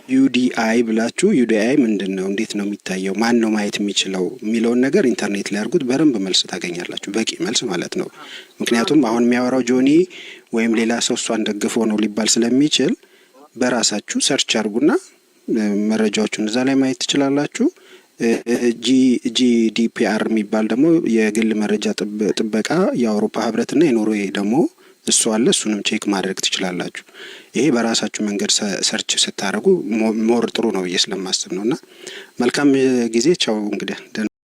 ዩዲአይ ብላችሁ ዩዲአይ ምንድን ነው፣ እንዴት ነው የሚታየው፣ ማን ነው ማየት የሚችለው የሚለውን ነገር ኢንተርኔት ላይ አድርጉት። በደንብ መልስ ታገኛላችሁ፣ በቂ መልስ ማለት ነው። ምክንያቱም አሁን የሚያወራው ጆኒ ወይም ሌላ ሰው እሷን ደግፎ ነው ሊባል ስለሚችል በራሳችሁ ሰርች አድርጉና መረጃዎቹን እዛ ላይ ማየት ትችላላችሁ። ጂዲፒአር የሚባል ደግሞ የግል መረጃ ጥበቃ የአውሮፓ ህብረትና የኖርዌይ ደግሞ እሱ አለ። እሱንም ቼክ ማድረግ ትችላላችሁ። ይሄ በራሳችሁ መንገድ ሰርች ስታደርጉ ሞር ጥሩ ነው ብዬ ስለማስብ ነው። እና መልካም ጊዜ። ቻው እንግዲህ።